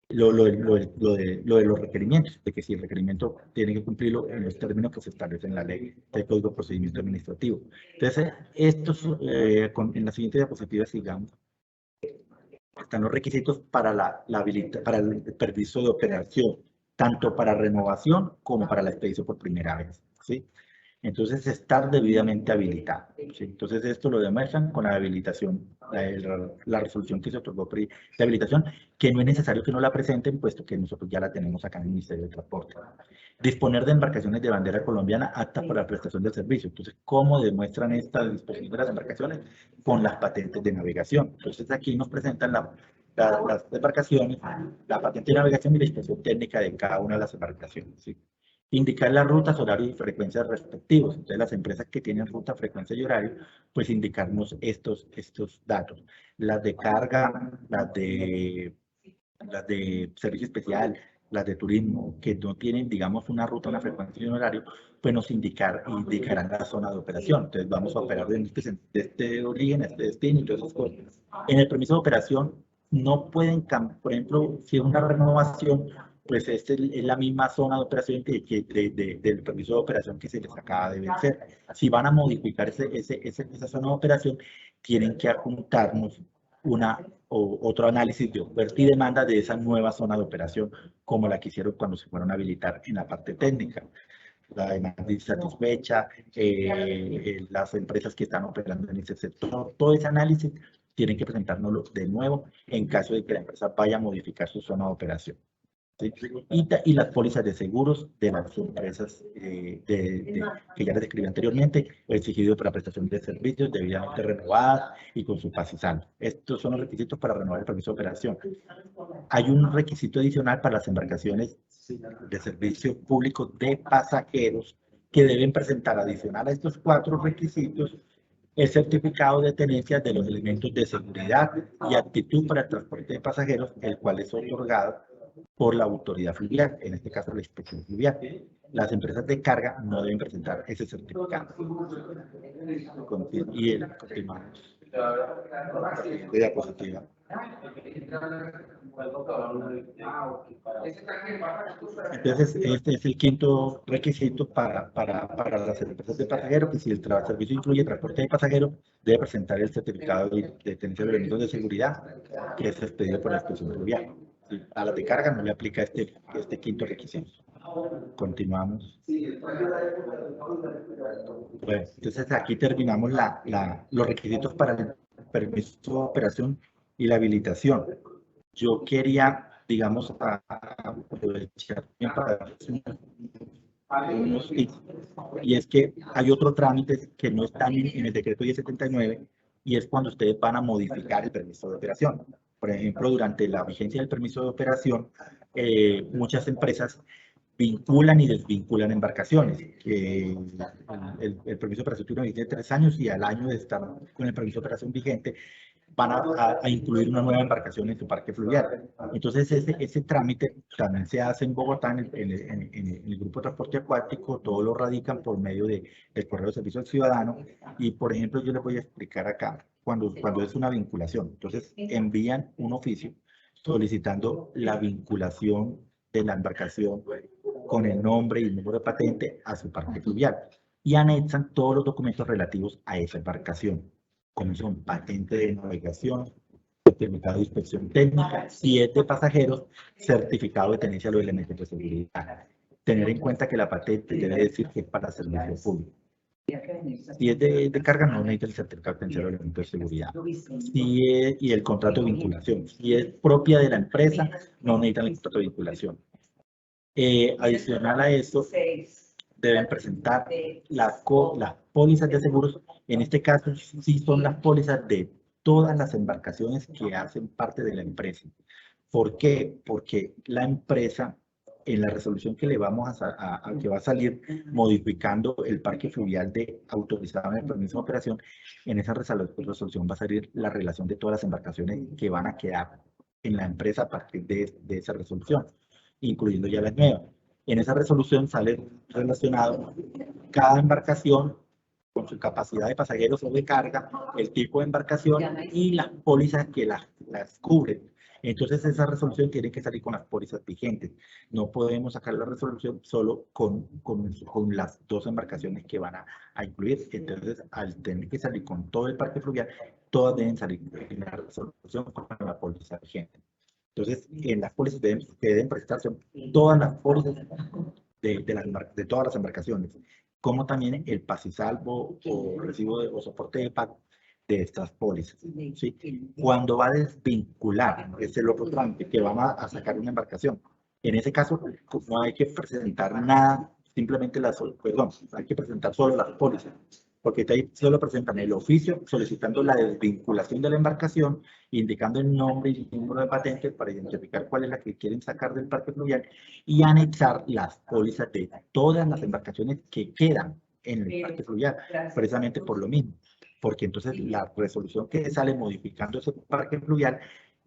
lo de los requerimientos, de que si el requerimiento tiene que cumplirlo en los términos que se establecen en la ley del Código de Procedimiento Administrativo. Entonces, en la siguiente diapositiva, sigamos. Están los requisitos para para el permiso de operación, tanto para renovación como para la expedición por primera vez, ¿sí? Entonces, estar debidamente habilitado, ¿sí? Entonces, esto lo demuestran con la habilitación, la resolución que se otorgó de habilitación, que no es necesario que no la presenten, puesto que nosotros ya la tenemos acá en el Ministerio de Transporte. Disponer de embarcaciones de bandera colombiana aptas para la prestación del servicio. Entonces, ¿cómo demuestran esta disposición de las embarcaciones? Con las patentes de navegación. Entonces, aquí nos presentan las embarcaciones, la patente de navegación y la disposición técnica de cada una de las embarcaciones, ¿sí? Indicar las rutas, horarios y frecuencias respectivos. Entonces, las empresas que tienen ruta, frecuencia y horario, pues indicarnos estos datos. Las de carga, las de servicio especial, las de turismo, que no tienen, digamos, una ruta, una frecuencia y un horario, pues nos indicarán la zona de operación. Entonces, vamos a operar de este origen, este destino y todas esas cosas. En el permiso de operación, no pueden, por ejemplo, si es una renovación, pues es la misma zona de operación del permiso de operación que se les acaba de vencer. Si van a modificar esa zona de operación, tienen que adjuntarnos otro análisis de oferta y demanda de esa nueva zona de operación, como la que hicieron cuando se fueron a habilitar en la parte técnica. La demanda insatisfecha, las empresas que están operando en ese sector, todo ese análisis tienen que presentárnoslo de nuevo en caso de que la empresa vaya a modificar su zona de operación. ¿Sí? Y las pólizas de seguros de las empresas que ya les describí anteriormente, exigido para prestación de servicios debidamente renovadas y con su paz y saldo. Estos son los requisitos para renovar el permiso de operación. Hay un requisito adicional para las embarcaciones de servicio público de pasajeros que deben presentar, adicional a estos 4 requisitos, el certificado de tenencia de los elementos de seguridad y aptitud para el transporte de pasajeros, el cual es otorgado por la autoridad fluvial, en este caso la inspección fluvial. Las empresas de carga no deben presentar ese certificado. Y continuamos. Diapositiva. Entonces, este es el quinto requisito para las empresas de pasajeros, que si el servicio incluye transporte de pasajeros, debe presentar el certificado de tenencia de elementos de seguridad, que es expedido por la inspección fluvial. Sí, a las de carga no le aplica este quinto requisito. Continuamos. Bueno, entonces aquí terminamos los requisitos para el permiso de operación y la habilitación. Yo quería, digamos, aprovechar para unos tips, y es que hay otro trámite que no está en el decreto 1079, y es cuando ustedes van a modificar el permiso de operación. Por ejemplo, durante la vigencia del permiso de operación, muchas empresas vinculan y desvinculan embarcaciones. El permiso de operación tiene una vigencia de 3 años, y al año de estar con el permiso de operación vigente van a incluir una nueva embarcación en su parque fluvial. Entonces ese trámite también se hace en Bogotá, en el Grupo de Transporte Acuático. Todos lo radican por medio del Correo de Servicio al Ciudadano, y por ejemplo yo les voy a explicar acá cuando es una vinculación. Entonces envían un oficio solicitando la vinculación de la embarcación con el nombre y el número de patente a su parque fluvial, y anexan todos los documentos relativos a esa embarcación, como son patente de navegación, certificado de inspección técnica, si es de pasajeros, certificado de tenencia de los elementos de seguridad. Tener en cuenta que la patente debe decir que es para servicio público. Si es de carga, no necesita el certificado de tenencia de los elementos de seguridad. Y el contrato de vinculación. Si es propia de la empresa, no necesitan el contrato de vinculación. Adicional a eso, deben presentar las pólizas de seguros. En este caso, sí son las pólizas de todas las embarcaciones que hacen parte de la empresa. ¿Por qué? Porque la empresa, en la resolución que le vamos que va a salir modificando el parque fluvial autorizado en el permiso de operación, en esa resolución va a salir la relación de todas las embarcaciones que van a quedar en la empresa a partir de esa resolución, incluyendo ya las nuevas. En esa resolución sale relacionado cada embarcación con su capacidad de pasajeros o de carga, el tipo de embarcación y las pólizas que las cubren. Entonces esa resolución tiene que salir con las pólizas vigentes. No podemos sacar la resolución solo con las 2 embarcaciones que van a incluir. Entonces, al tener que salir con todo el parque fluvial, todas deben salir en la resolución con la póliza vigente. Entonces, en las pólizas deben prestarse todas las pólizas de todas las embarcaciones, como también el pasisalvo o recibo o soporte de pago de estas pólizas. ¿Sí? Cuando va a desvincular, es el otro trámite, que van a sacar una embarcación. En ese caso, no hay que presentar nada, simplemente hay que presentar solo las pólizas, porque ahí solo presentan el oficio solicitando la desvinculación de la embarcación, indicando el nombre y el número de patente para identificar cuál es la que quieren sacar del parque fluvial, y anexar las pólizas de todas las embarcaciones que quedan en el parque fluvial, precisamente por lo mismo, porque entonces la resolución que sale modificando ese parque fluvial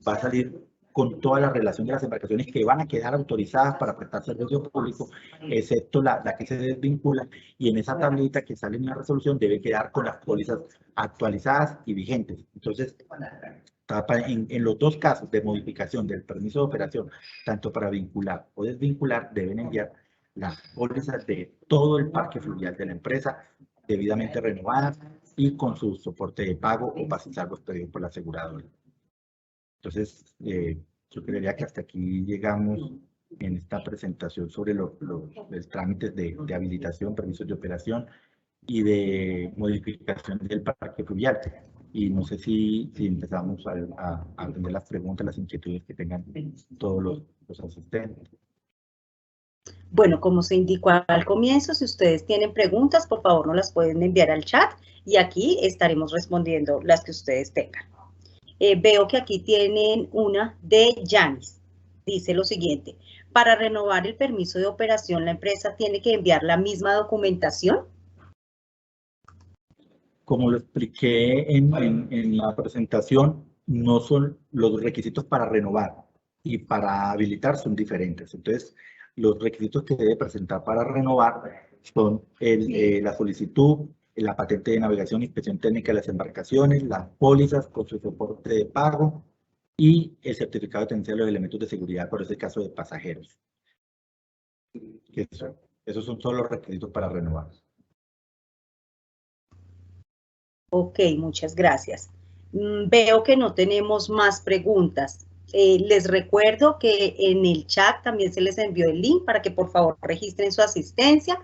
va a salir con toda la relación de las embarcaciones que van a quedar autorizadas para prestar servicio público, excepto la que se desvincula, y en esa tablita que sale en la resolución debe quedar con las pólizas actualizadas y vigentes. Entonces, en los 2 casos de modificación del permiso de operación, tanto para vincular o desvincular, deben enviar las pólizas de todo el parque fluvial de la empresa, debidamente renovadas y con su soporte de pago o pasisalvos pedidos por la aseguradora. Entonces, yo creería que hasta aquí llegamos en esta presentación sobre los trámites de habilitación, permisos de operación y de modificación del parque fluvial. Y no sé si empezamos a atender las preguntas, las inquietudes que tengan todos los asistentes. Bueno, como se indicó al comienzo, si ustedes tienen preguntas, por favor nos las pueden enviar al chat y aquí estaremos respondiendo las que ustedes tengan. Veo que aquí tienen una de Yanis. Dice lo siguiente: para renovar el permiso de operación, ¿la empresa tiene que enviar la misma documentación? Como lo expliqué en la presentación, no son los requisitos para renovar y para habilitar son diferentes. Entonces, los requisitos que debe presentar para renovar son la solicitud, la patente de navegación, inspección técnica de las embarcaciones, las pólizas con su soporte de pago y el certificado de tenencia de los elementos de seguridad, por ese caso de pasajeros. Esos son todos los requisitos para renovar. Ok, muchas gracias. Veo que no tenemos más preguntas. Les recuerdo que en el chat también se les envió el link para que por favor registren su asistencia.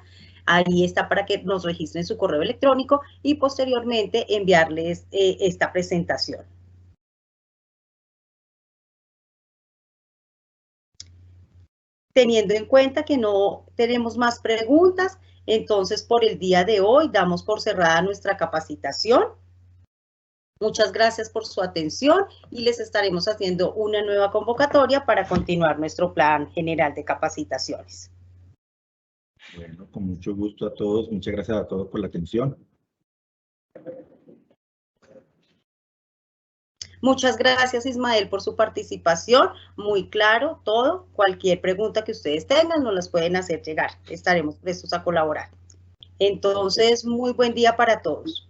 Ahí está para que nos registren su correo electrónico y posteriormente enviarles esta presentación. Teniendo en cuenta que no tenemos más preguntas, entonces por el día de hoy damos por cerrada nuestra capacitación. Muchas gracias por su atención y les estaremos haciendo una nueva convocatoria para continuar nuestro plan general de capacitaciones. Bueno, con mucho gusto a todos. Muchas gracias a todos por la atención. Muchas gracias, Ismael, por su participación. Muy claro todo. Cualquier pregunta que ustedes tengan nos las pueden hacer llegar. Estaremos prestos a colaborar. Entonces, muy buen día para todos.